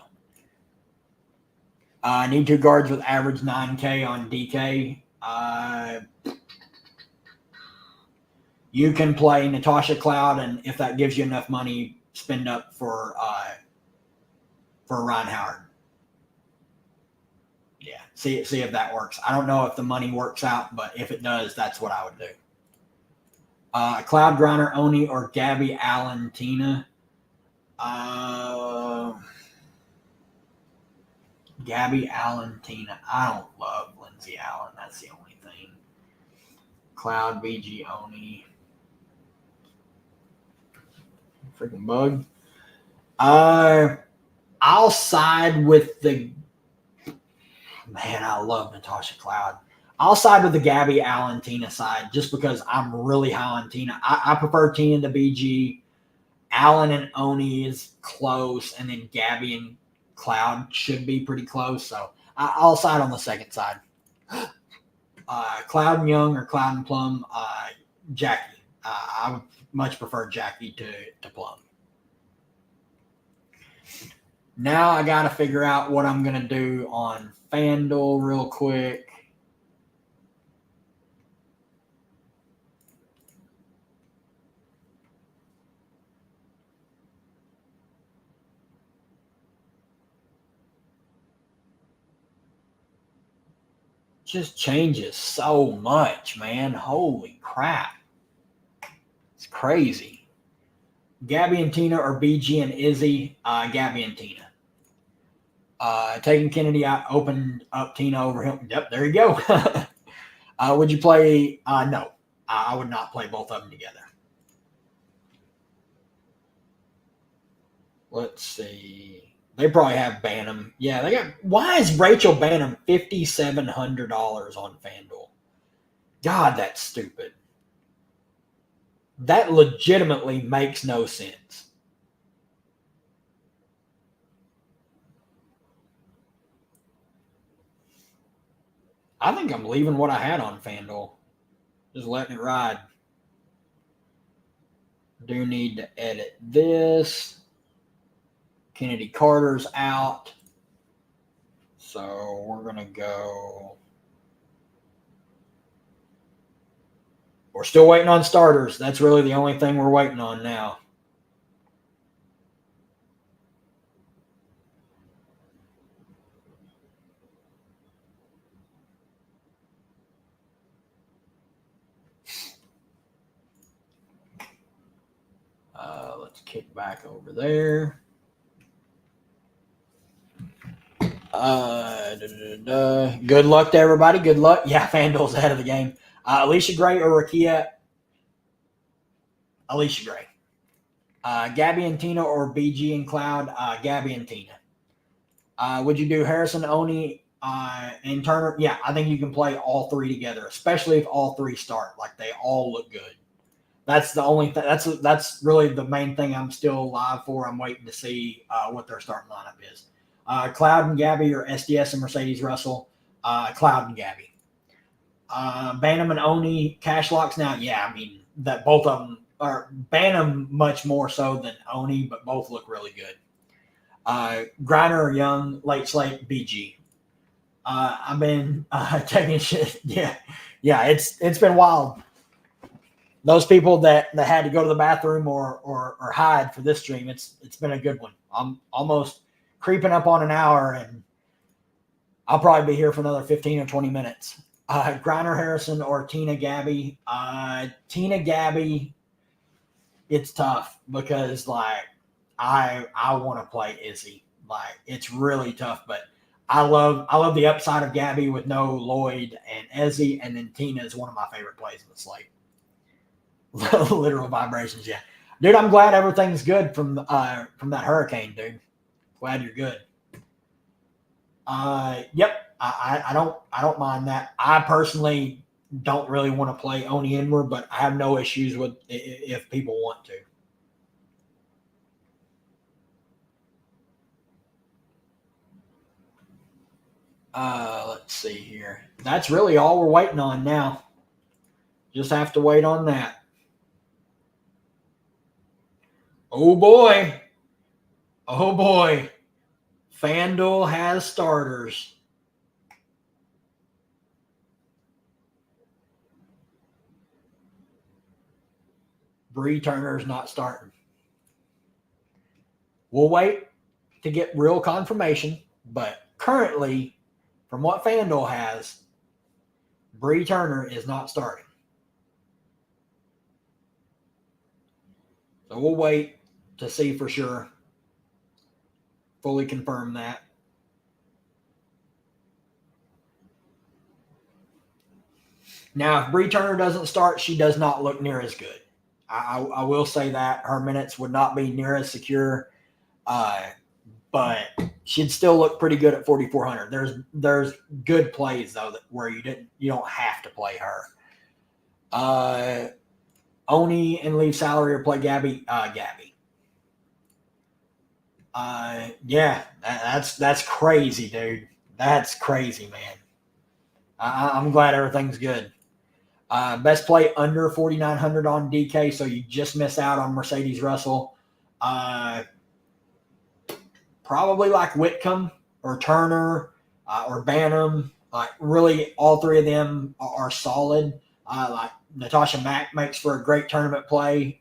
I need 2 guards with average 9K on DK. You can play Natasha Cloud, and if that gives you enough money, spend up for Ryan Howard. Yeah, see if that works. I don't know if the money works out, but if it does, that's what I would do. Cloud Griner, Oni, or Gabby Allen, Tina. Gabby Allen, Tina. I don't love Lindsay Izzy Allen. That's the only thing. Cloud, BG, Oni. Freaking bug. I'll side with the. Man, I love Natasha Cloud. I'll side with the Gabby Allen Tina side just because I'm really high on Tina. I prefer Tina to BG. Allen and Oni is close, and then Gabby and Cloud should be pretty close. So I'll side on the second side. Cloud and Young or Cloud and Plum, Jackie. I would much prefer Jackie to Plum. Now I got to figure out what I'm going to do on FanDuel real quick. Just changes so much, man. Holy crap. It's crazy. Gabby and Tina or BG and Izzy? Gabby and Tina. Taking Kennedy out opened up Tina over him. Yep, there you go. Would you play? No. I would not play both of them together. Let's see. They probably have Bantam. Yeah, they got. Why is Rachel Bantam $5,700 on FanDuel? God, that's stupid. That legitimately makes no sense. I think I'm leaving what I had on FanDuel. Just letting it ride. Do need to edit this. Kennedy Carter's out. So we're going to go. We're still waiting on starters. That's really the only thing we're waiting on now. Let's kick back over there. Good luck to everybody. Good luck. Yeah, FanDuel's ahead of the game. Alicia Gray or Rakia? Alicia Gray. Gabby and Tina or BG and Cloud? Gabby and Tina. Would you do Harrison, Oni, and Turner? Yeah, I think you can play all three together, especially if all three start. Like, they all look good. That's the only thing. That's really the main thing I'm still alive for. I'm waiting to see what their starting lineup is. Cloud and Gabby or SDS and Mercedes Russell. Cloud and Gabby. Bantam and Oni cash locks now. Yeah, I mean that both of them are Bantam much more so than Oni, but both look really good. Griner or Young late slate BG. I've been taking shit. Yeah, it's been wild. Those people that had to go to the bathroom or hide for this stream, it's been a good one. I'm almost creeping up on an hour, and I'll probably be here for another 15 or 20 minutes. Griner Harrison or Tina Gabby. Tina Gabby, it's tough because like I want to play Izzy. Like, it's really tough, but I love the upside of Gabby with no Lloyd and Izzy, and then Tina is one of my favorite plays in the slate. Literal vibrations, yeah, dude. I'm glad everything's good from that hurricane, dude. Glad you're good. Yep. I don't mind that. I personally don't really want to play Oni Wnba, but I have no issues with if people want to. Let's see here. That's really all we're waiting on now. Just have to wait on that. Oh boy. FanDuel has starters. Bree Turner's not starting. We'll wait to get real confirmation, but currently, from what FanDuel has, Bree Turner is not starting. So we'll wait to see for sure. Fully confirm that. Now, if Bree Turner doesn't start, she does not look near as good. I will say that her minutes would not be near as secure, but she'd still look pretty good at 4,400. There's good plays though where you don't have to play her. Oni and leave salary or play Gabby. Gabby. Yeah, that's crazy, dude. That's crazy, man. I'm glad everything's good. Best play under 4,900 on DK, so you just miss out on Mercedes Russell. Probably like Whitcomb or Turner or Bantam. Like really, all three of them are solid. Like Natasha Mack makes for a great tournament play.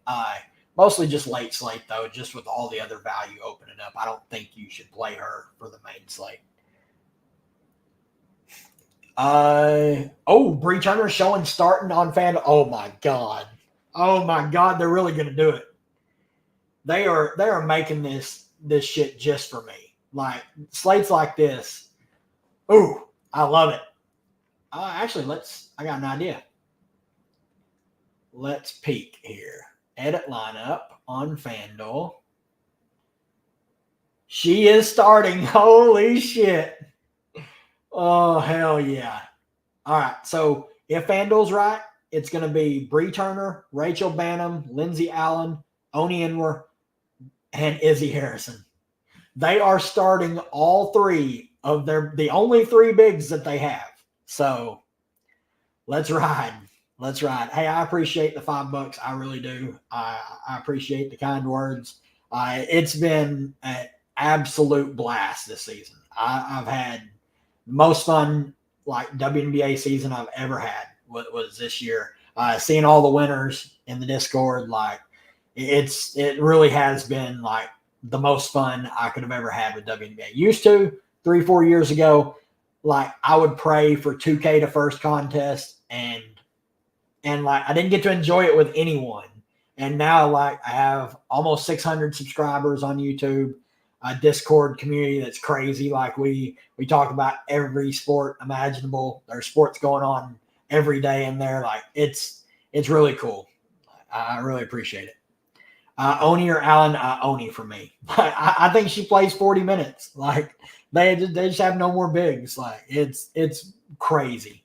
Mostly just late slate though, just with all the other value opening up. I don't think you should play her for the main slate. Bree Turner showing starting on fan. Oh my god. They're really gonna do it. They are making this shit just for me. Like slates like this. Ooh, I love it. Actually, I got an idea. Let's peek here. Edit lineup on FanDuel. She is starting. Holy shit. Oh, hell yeah. All right. So if FanDuel's right, it's going to be Bree Turner, Rachel Bantam, Lindsay Allen, Oni Wnba, and Izzy Harrison. They are starting all three of the only three bigs that they have. So let's ride. Let's ride. Hey, I appreciate the $5. I really do. I appreciate the kind words. It's been an absolute blast this season. I've had the most fun like WNBA season I've ever had was this year. Seeing all the winners in the Discord, like it really has been like the most fun I could have ever had with WNBA. Used to 3-4 years ago, like I would pray for 2K to first contest and like I didn't get to enjoy it with anyone. And now like I have almost 600 subscribers on YouTube, a Discord community that's crazy. Like we talk about every sport imaginable. There's sports going on every day in there. Like it's really cool. I really appreciate it. Oni or Allen, Oni for me. I think she plays 40 minutes. Like they just have no more bigs. Like it's crazy.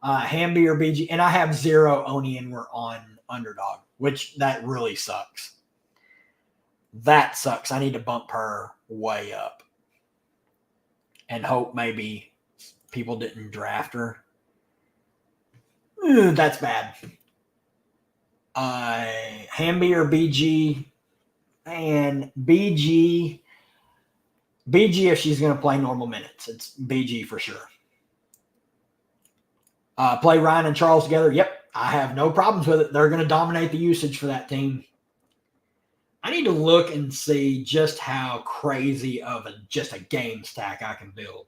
Wnba or BG, and I have 0 Oni and we're on underdog, which that really sucks. That sucks. I need to bump her way up and hope maybe people didn't draft her. That's bad. Wnba or BG, and BG if she's going to play normal minutes. It's BG for sure. Play Ryan and Charles together. Yep, I have no problems with it. They're going to dominate the usage for that team. I need to look and see just how crazy of just a game stack I can build.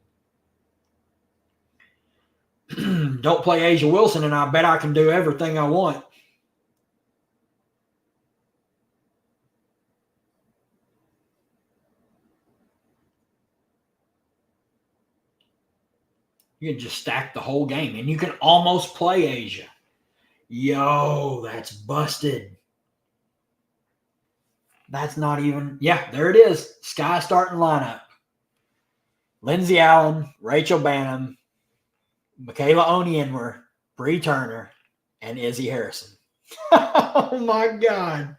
Don't play Asia Wilson, and I bet I can do everything I want. You can just stack the whole game, and you can almost play Asia. Yo, that's busted. That's not even. Yeah, there it is. Sky starting lineup. Lindsay Allen, Rachel Bantam, Michaela Oni Wnba, Bree Turner, and Izzy Harrison. Oh my God.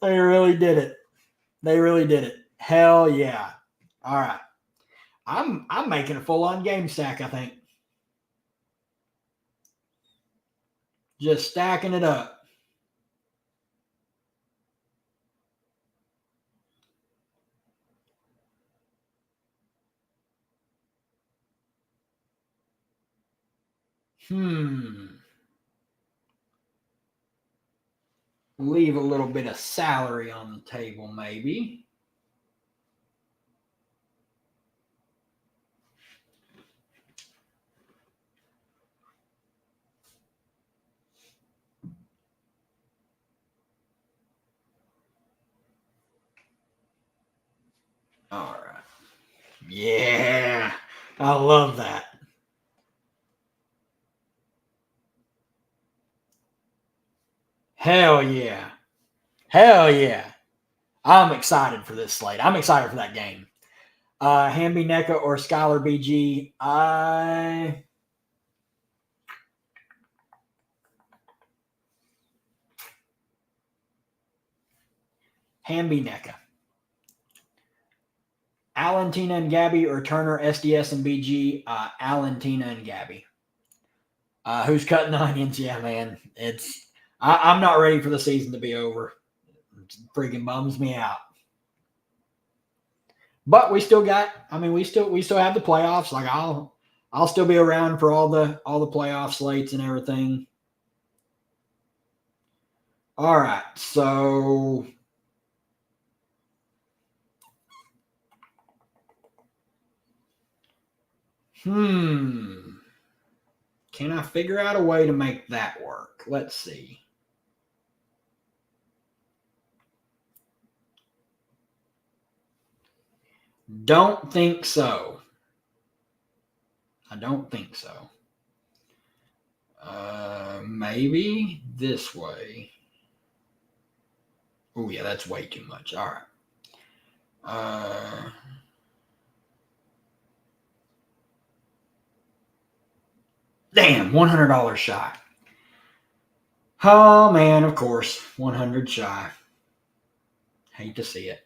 They really did it. They really did it. Hell yeah. All right. I'm making a full-on game stack, I think. Just stacking it up. Leave a little bit of salary on the table, maybe. All right. Yeah. I love that. Hell yeah. Hell yeah. I'm excited for this slate. I'm excited for that game. Hamby NECA or Skylar BG. Hamby NECA. Allen, Tina, and Gabby or Turner, SDS, and BG. Allen, Tina, and Gabby. Who's cutting the onions? Yeah, man. I'm not ready for the season to be over. It freaking bums me out. But we still got. I mean, we still have the playoffs. Like I'll still be around for all the playoff slates and everything. All right, so can I figure out a way to make that work? Let's see. Don't think so. I don't think so. Maybe this way. Oh yeah, that's way too much. All right. Damn, $100 shy. Oh man, of course, 100 shy. Hate to see it.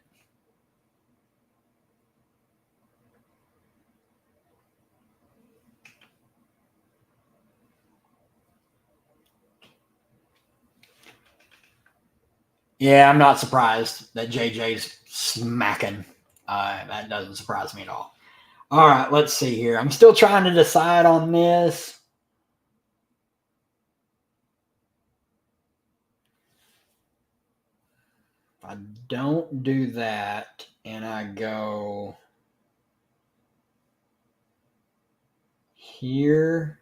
Yeah, I'm not surprised that JJ's smacking. That doesn't surprise me at all. All right, let's see here. I'm still trying to decide on this. If I don't do that and I go here.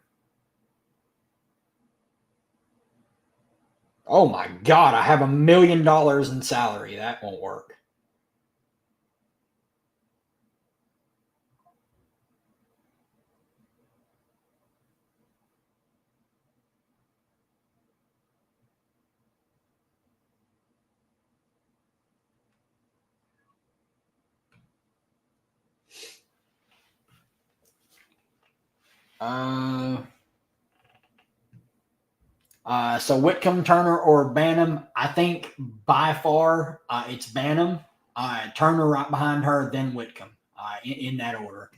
Oh my God, I have $1 million in salary. That won't work. So Whitcomb, Turner, or Banham. I think by far it's Banham. Turner right behind her, then Whitcomb in that order.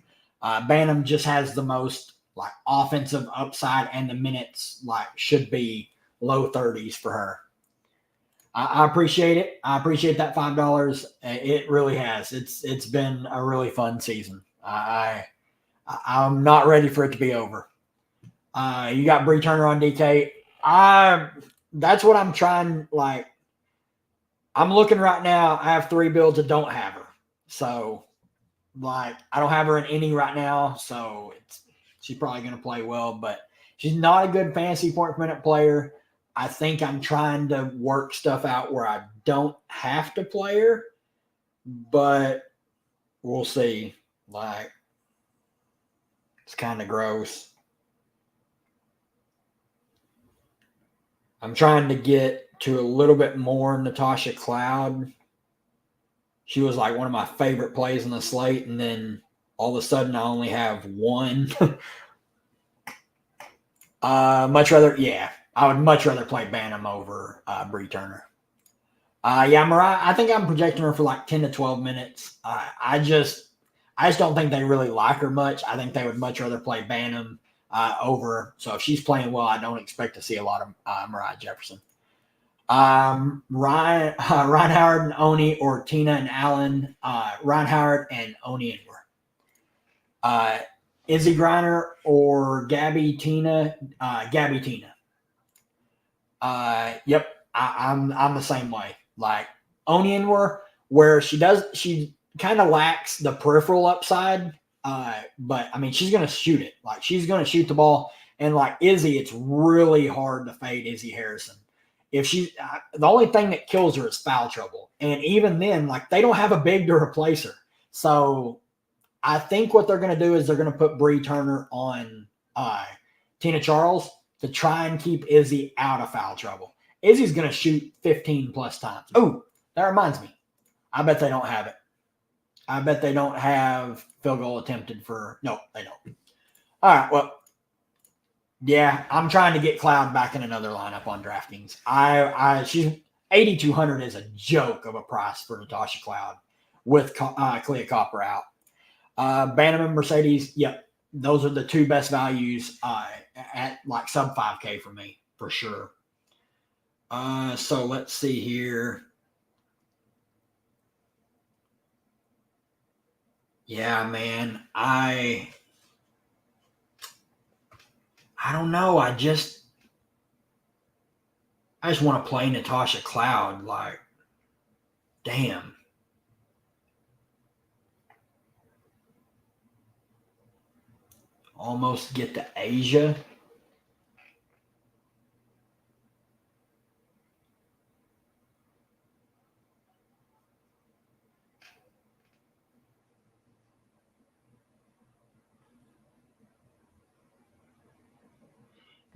Banham just has the most like offensive upside, and the minutes like should be low 30s for her. I appreciate it. I appreciate that $5. It really has. It's been a really fun season. I'm not ready for it to be over. You got Bree Turner on DK. That's what I'm trying. Like, I'm looking right now. I have 3 builds that don't have her. So, like, I don't have her in any right now. So she's probably going to play well, but she's not a good fantasy point per minute player. I think I'm trying to work stuff out where I don't have to play her, but we'll see. Like, it's kind of gross. I'm trying to get to a little bit more Natasha Cloud. She was like one of my favorite plays in the slate, and then all of a sudden I only have one. I would much rather play Bantam over Bree Turner. Mariah, I think I'm projecting her for like 10 to 12 minutes. I just don't think they really like her much. I think they would much rather play Bantam over. So if she's playing well, I don't expect to see a lot of Mariah Jefferson. Ryan Howard and Oni, or Tina and Allen. Ryan Howard and Oni Wnba. Izzy Griner or Gabby Tina. Gabby Tina. Yep, I'm the same way. Like Oni Wnba, where she kind of lacks the peripheral upside. But I mean, she's gonna shoot it. Like she's gonna shoot the ball. And like Izzy, it's really hard to fade Izzy Harrison. If she, the only thing that kills her is foul trouble, and even then, like they don't have a big to replace her. So I think what they're going to do is they're going to put Bree Turner on Tina Charles to try and keep Izzy out of foul trouble. Izzy's going to shoot 15 plus times. Oh, that reminds me. I bet they don't have it. I bet they don't have field goal attempted for – no, they don't. All right, well, yeah, I'm trying to get Cloud back in another lineup on DraftKings. She's 8,200 is a joke of a price for Natasha Cloud with Clea Copper out. Bantam and Mercedes, yep, those are the two best values at like sub 5K for me, for sure. So let's see here. Yeah, man, I don't know. I just want to play Natasha Cloud. Like, damn. Almost get to Asia.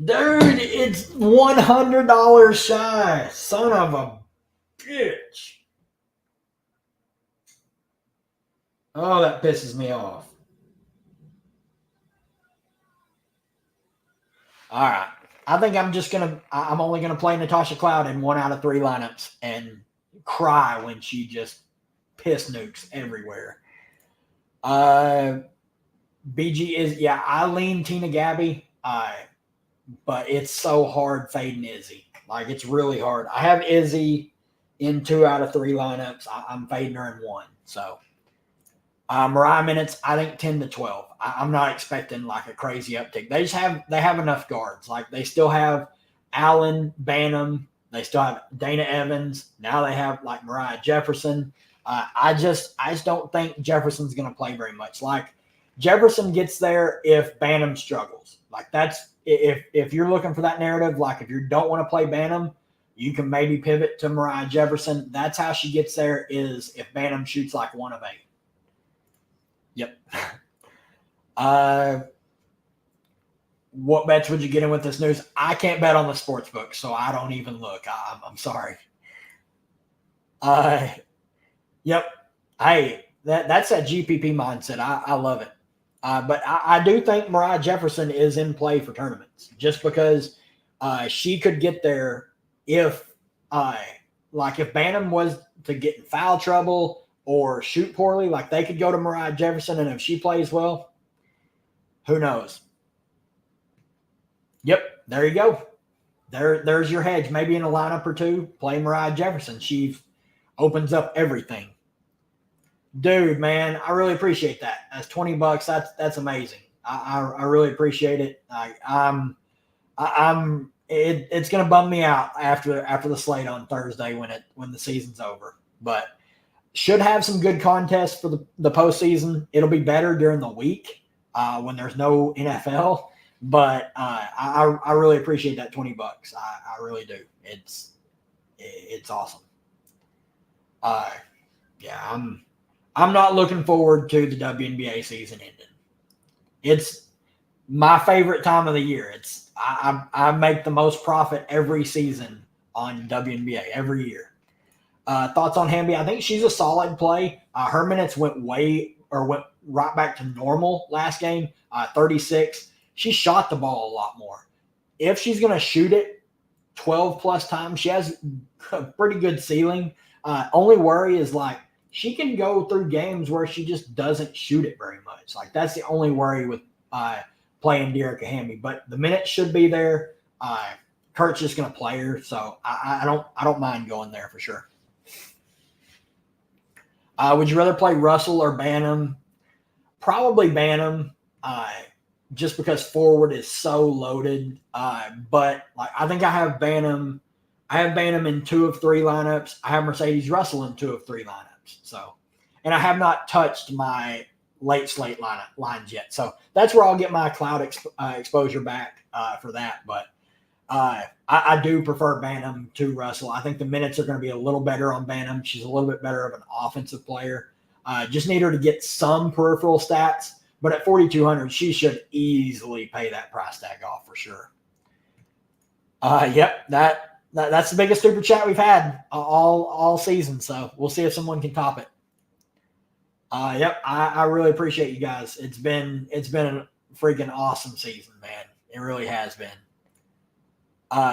Dude, it's $100 shy. Son of a bitch. Oh, that pisses me off. All right. I think I'm only going to play Natasha Cloud in 1 out of 3 lineups and cry when she just piss nukes everywhere. BG is, yeah, I lean Tina Gabby, but it's so hard fading Izzy. Like, it's really hard. I have Izzy in 2 out of 3 lineups. I'm fading her in 1. So, Mariah minutes, I think 10 to 12. I'm not expecting like a crazy uptick. They have enough guards. Like, they still have Allen, Bantam. They still have Dana Evans. Now they have like Mariah Jefferson. I just don't think Jefferson's going to play very much. Like, Jefferson gets there if Bantam struggles. Like, that's if you're looking for that narrative. Like, if you don't want to play Bantam, you can maybe pivot to Mariah Jefferson. That's how she gets there, is if Bantam shoots like 1 of 8. Yep. What bets would you get in with this news? I can't bet on the sports book, so I don't even look. I'm sorry. Yep. Hey, that's that GPP mindset. I love it. But I do think Mariah Jefferson is in play for tournaments, just because she could get there if Bantam was to get in foul trouble or shoot poorly, like, they could go to Mariah Jefferson, and if she plays well, who knows? Yep, there you go. There's your hedge. Maybe in a lineup or 2, play Mariah Jefferson. She opens up everything. Dude, man, I really appreciate that. That's $20. That's amazing. I really appreciate it. It's gonna bum me out after the slate on Thursday when the season's over, but should have some good contests for the postseason. It'll be better during the week when there's no NFL. But I really appreciate that $20. I really do. It's awesome. Yeah, I'm not looking forward to the WNBA season ending. It's my favorite time of the year. I make the most profit every season on WNBA every year. Thoughts on Wnba? I think she's a solid play. Her minutes went right back to normal last game, 36. She shot the ball a lot more. If she's going to shoot it 12 plus times, she has a pretty good ceiling. Only worry is, like, she can go through games where she just doesn't shoot it very much. Like, that's the only worry with playing Dearica Hamby. But the minutes should be there. Kurt's just going to play her, so I don't mind going there for sure. Would you rather play Russell or Bantam? Probably Bantam, just because forward is so loaded. But like, I think I have Bantam. I have Bantam in 2 of 3 lineups. I have Mercedes Russell in 2 of 3 lineups. So, and I have not touched my late slate lines yet. So that's where I'll get my cloud exposure back for that. But I do prefer Bantam to Russell. I think the minutes are going to be a little better on Bantam. She's a little bit better of an offensive player. Just need her to get some peripheral stats. But at 4,200, she should easily pay that price tag off for sure. Yep, That's the biggest super chat we've had all season. So we'll see if someone can top it. Yep, I really appreciate you guys. It's been a freaking awesome season, man. It really has been.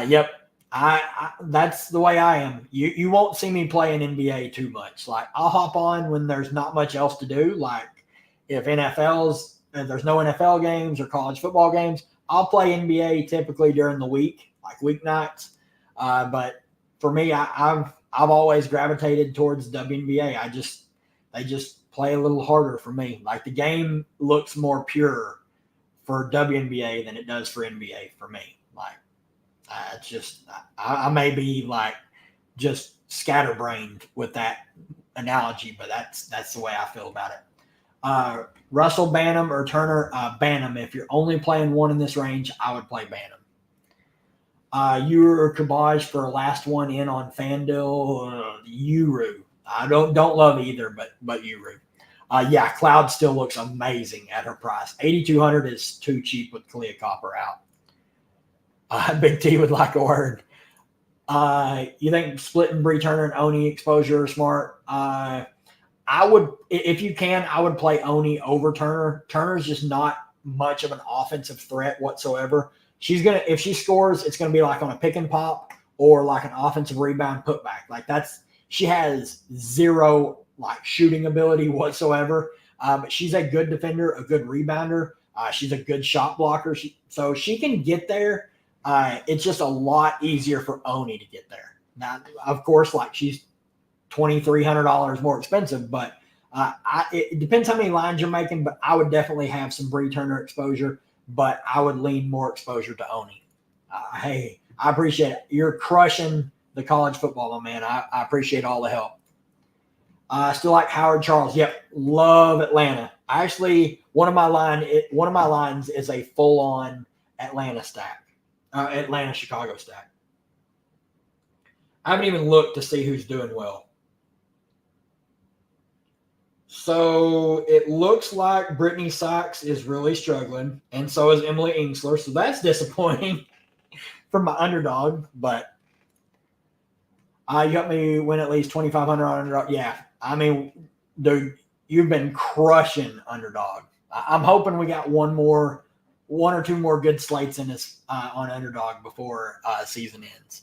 Yep, I that's the way I am. You won't see me play in NBA too much. Like I'll hop on when there's not much else to do. Like if there's no NFL games or college football games, I'll play NBA typically during the week, like weeknights. But for me, I've always gravitated towards WNBA. They just play a little harder for me. Like the game looks more pure for WNBA than it does for NBA for me. Like I may be like just scatterbrained with that analogy, but that's the way I feel about it. Russell Banham or Turner Banham. If you're only playing one in this range, I would play Banham. You or Kabaj for last one in on FanDuel. Uru. I don't love either, but Uru. Yeah, Cloud still looks amazing at her price. 8,200 is too cheap with Kalia Copper out. Big T would like a word. You think splitting Bree Turner and Oni exposure are smart? I would, if you can, I would play Oni over Turner. Turner's just not much of an offensive threat whatsoever. If she scores, it's gonna be like on a pick and pop or like an offensive rebound putback. Like she has zero like shooting ability whatsoever. But she's a good defender, a good rebounder. She's a good shot blocker. So she can get there. It's just a lot easier for Oni to get there. Now, of course, like she's $2,300 more expensive, but it depends how many lines you're making. But I would definitely have some Bree Turner exposure, but I would lean more exposure to Oni. Hey, I appreciate it. You're crushing the college football, my man. I appreciate all the help. Still like Howard Charles. Yep, love Atlanta. Actually, one of my lines is a full-on Atlanta stack, Atlanta Chicago stack. I haven't even looked to see who's doing well. So it looks like Brittany Sykes is really struggling, and so is Emily Ingsler. So that's disappointing for my underdog. But you helped me win at least 2,500 on underdog. Yeah, I mean, dude, you've been crushing underdog. I'm hoping we got one or two more good slates in this on underdog before season ends.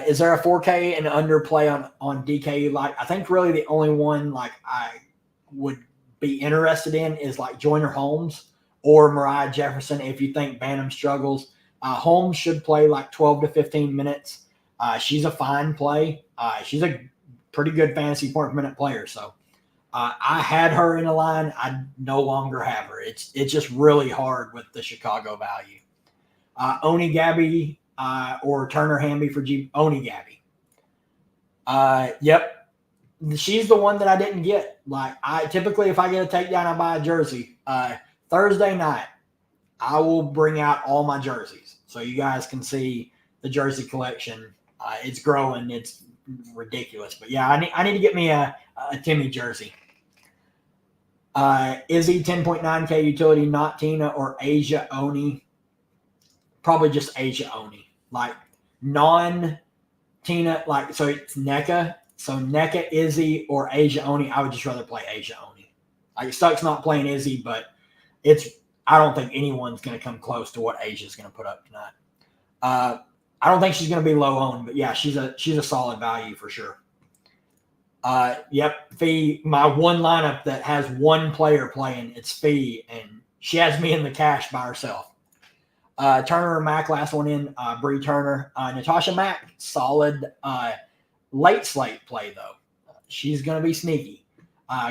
Is there a 4K and under play on DK? Like, I think really the only one like I would be interested in is like Joyner Holmes or Mariah Jefferson. If you think Banham struggles, Holmes should play like 12 to 15 minutes. She's a fine play. She's a pretty good fantasy point per minute player. So I had her in a line. I no longer have her. It's just really hard with the Chicago value. Oni Gabby or Turner Hamby for Oni Gabby. Yep. She's the one that I didn't get. Like typically if I get a takedown, I buy a jersey. Thursday night, I will bring out all my jerseys so you guys can see the jersey collection. It's growing. It's ridiculous. But yeah, I need to get me a Timmy jersey. Izzy 10.9K utility, not Tina or Asia Oni. Probably just Asia Oni. Like non-Tina, like so it's NECA. So NECA, Izzy, or Asia Oni. I would just rather play Asia Oni. Like it sucks not playing Izzy, but I don't think anyone's going to come close to what Asia's going to put up tonight. I don't think she's going to be low owned, but yeah, she's a solid value for sure. Yep, Fee, my one lineup that has one player playing, it's Fee, and she has me in the cash by herself. Turner or Mack, last one in, Bree Turner. Natasha Mack, solid late slate play, though. She's going to be sneaky.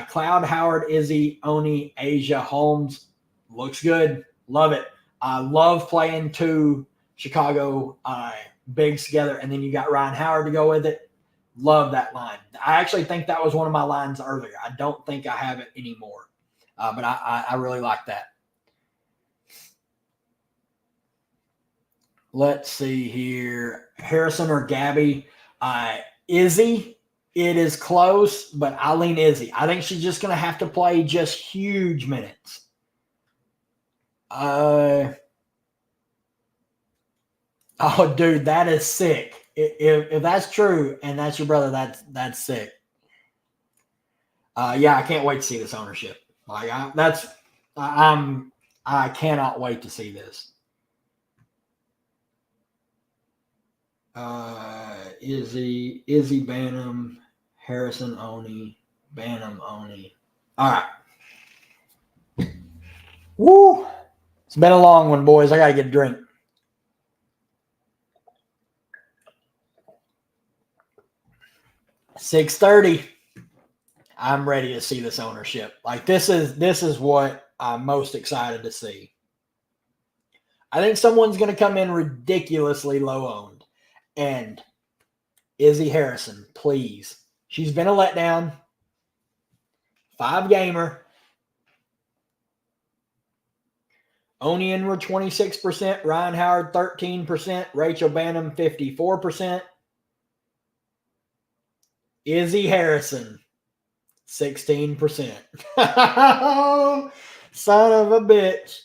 Cloud, Howard, Izzy, Oni, Asia, Holmes. Looks good. Love it. I love playing two Chicago bigs together, and then you got Ryan Howard to go with it. Love that line. I actually think that was one of my lines earlier. I don't think I have it anymore, but I really like that. Let's see here. Harrison or Gabby. Izzy, it is close, but I lean Izzy. I think she's just going to have to play just huge minutes. Oh, dude, that is sick. If that's true and that's your brother, that's sick. Yeah, I can't wait to see this ownership. Like I cannot wait to see this. Izzy Banham, Harrison Oni, Banham Oni. All right. Woo! It's been a long one, boys. I gotta get a drink. 6:30. I'm ready to see this ownership. Like this is what I'm most excited to see. I think someone's going to come in ridiculously low owned. And Izzy Harrison, please. She's been a letdown. 5-gamer. Onion were 26%. Ryan Howard 13%. Rachel Banham 54%. Izzy Harrison 16%. Son of a bitch.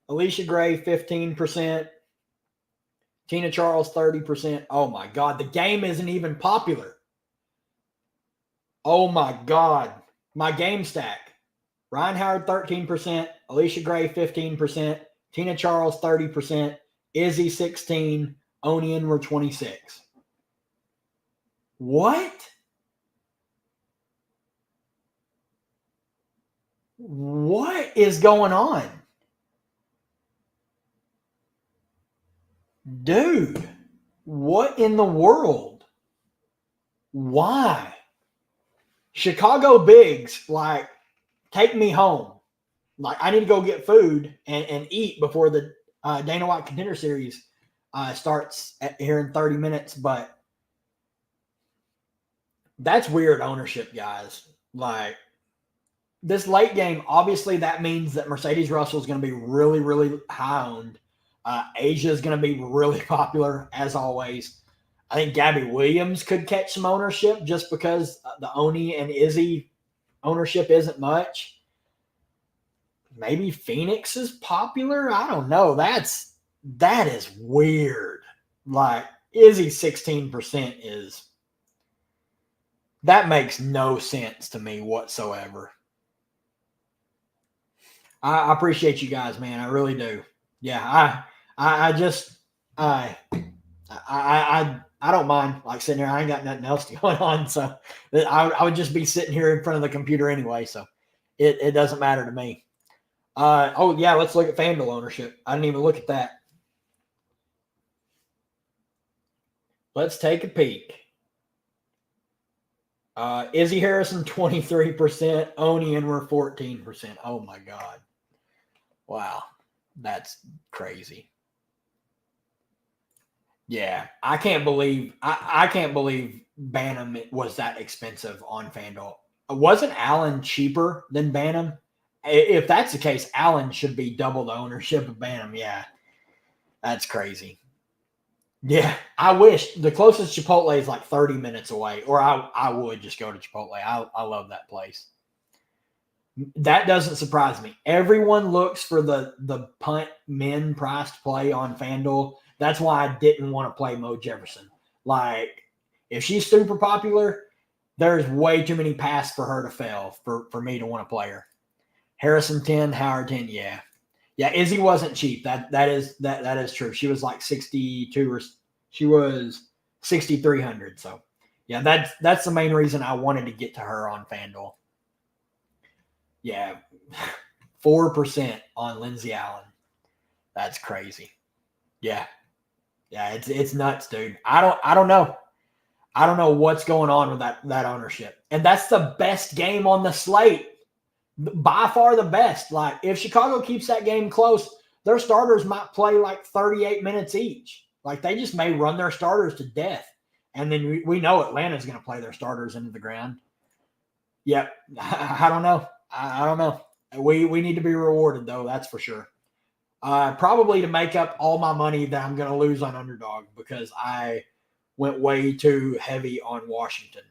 Alicia Gray 15%. Tina Charles, 30%. Oh, my God. The game isn't even popular. Oh, my God. My game stack. Ryan Howard, 13%. Alicia Gray, 15%. Tina Charles, 30%. Izzy, 16%. Onion were 26%. What? What is going on? Dude, what in the world? Why? Chicago Bigs, like, take me home. Like, I need to go get food and eat before the Dana White Contender Series starts here in 30 minutes. But that's weird ownership, guys. Like, this late game, obviously that means that Mercedes Russell is going to be really, really high owned. Asia is going to be really popular, as always. I think Gabby Williams could catch some ownership just because the Oni and Izzy ownership isn't much. Maybe Phoenix is popular. I don't know. That is weird. Like Izzy 16% is that makes no sense to me whatsoever. I appreciate you guys, man. I really do. Yeah, I just I don't mind like sitting here. I ain't got nothing else going on, so I would just be sitting here in front of the computer anyway. So it doesn't matter to me. Oh yeah, let's look at FanDuel ownership. I didn't even look at that. Let's take a peek. Izzy Harrison 23%, Oni and we're 14%. Oh my God. Wow. That's crazy. Yeah, I can't believe Banham was that expensive on FanDuel. Wasn't Allen cheaper than Banham? If that's the case, Allen should be double the ownership of Banham. Yeah, that's crazy. Yeah, I wish the closest Chipotle is like 30 minutes away, or I would just go to Chipotle. I love that place. That doesn't surprise me. Everyone looks for the punt men priced play on FanDuel. That's why I didn't want to play Mo Jefferson. Like, if she's super popular, there's way too many passes for her to fail for me to want to play her. Harrison 10, Howard 10, yeah. Yeah, Izzy wasn't cheap. That is true. She was like 62 or she was 6,300. So yeah, that's the main reason I wanted to get to her on FanDuel. Yeah, 4% on Lindsey Allen. That's crazy. Yeah, it's nuts, dude. I don't know. I don't know what's going on with that ownership, and that's the best game on the slate. By far the best. Like if Chicago keeps that game close, their starters might play like 38 minutes each. Like they just may run their starters to death. And then we know Atlanta's going to play their starters into the ground. Yep. I don't know. I don't know. We need to be rewarded though. That's for sure. Probably to make up all my money that I'm going to lose on underdog because I went way too heavy on Washington.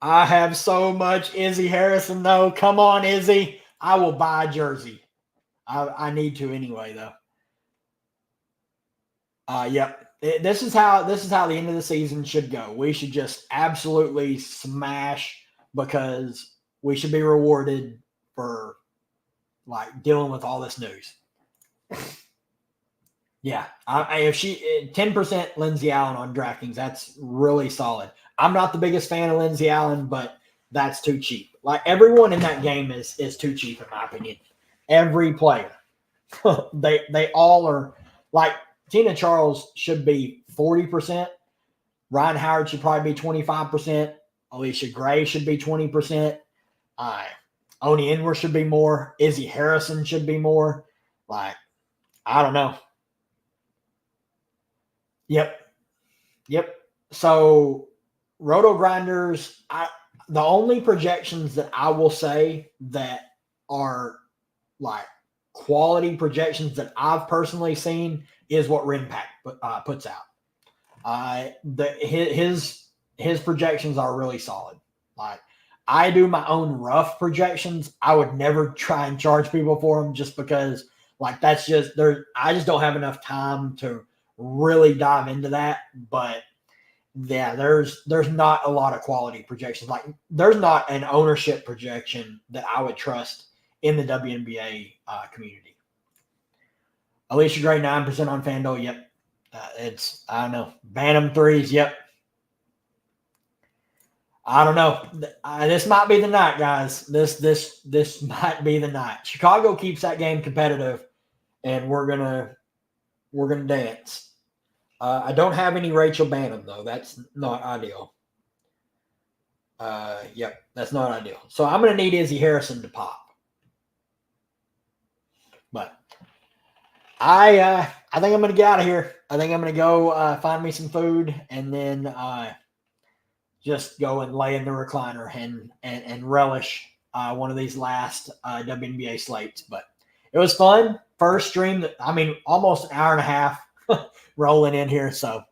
I have so much Izzy Harrison, though. Come on, Izzy. I will buy a jersey. I need to anyway, though. Yep. This is how the end of the season should go. We should just absolutely smash because we should be rewarded for like dealing with all this news. Yeah, if she 10% Lindsey Allen on Draftkings, that's really solid. I'm not the biggest fan of Lindsey Allen, but that's too cheap. Like everyone in that game is too cheap in my opinion. Every player, they all are like Tina Charles should be 40%. Ryan Howard should probably be 25%. Alicia Gray should be 20%. Oni Inwer should be more. Izzy Harrison should be more. Like I don't know. Yep. So Roto Grinders, the only projections that I will say that are like quality projections that I've personally seen is what Wnba puts out. His projections are really solid. Like I do my own rough projections. I would never try and charge people for them just because like that's just there. I just don't have enough time to really dive into that. But yeah, there's not a lot of quality projections. Like there's not an ownership projection that I would trust in the WNBA community. Alicia Gray 9% on FanDuel. Yep, it's I don't know. Bantam threes. Yep. I don't know. This might be the night, guys. This might be the night. Chicago keeps that game competitive, and we're gonna dance. I don't have any Rachel Bantam though. That's not ideal. Yep, that's not ideal. So I'm gonna need Izzy Harrison to pop. But I think I'm gonna get out of here. I think I'm gonna go find me some food and then just go and lay in the recliner and relish one of these last WNBA slates. But it was fun. First stream, almost an hour and a half rolling in here. So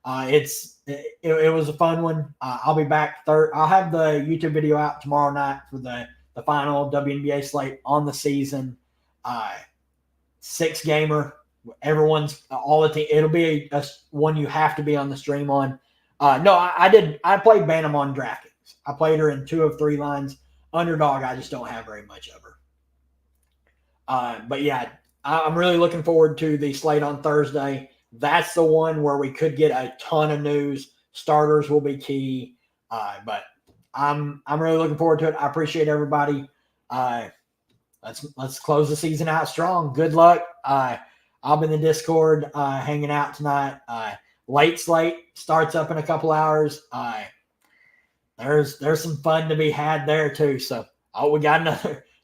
it was a fun one. I'll be back I'll have the YouTube video out tomorrow night for the final WNBA slate on the season. 6-gamer. Everyone's all the team. It'll be a one you have to be on the stream on. No, I played Bantam on Draftkings. I played her in 2 of 3 lines. Underdog, I just don't have very much of her. But yeah, I'm really looking forward to the slate on Thursday. That's the one where we could get a ton of news. Starters will be key. But I'm really looking forward to it. I appreciate everybody. Let's close the season out strong. Good luck. I'll be in the Discord hanging out tonight. Late slate starts up in a couple hours. There's some fun to be had there too. So we got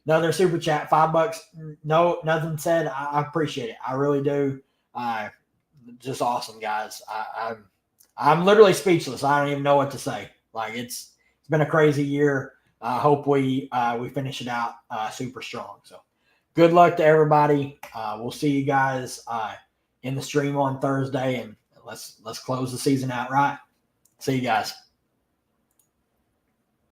another super chat, $5. No, nothing said. I appreciate it. I really do. Just awesome, guys. I'm literally speechless. I don't even know what to say. Like it's been a crazy year. I hope we finish it out super strong. So good luck to everybody. We'll see you guys in the stream on Thursday, and let's close the season out right. See you guys.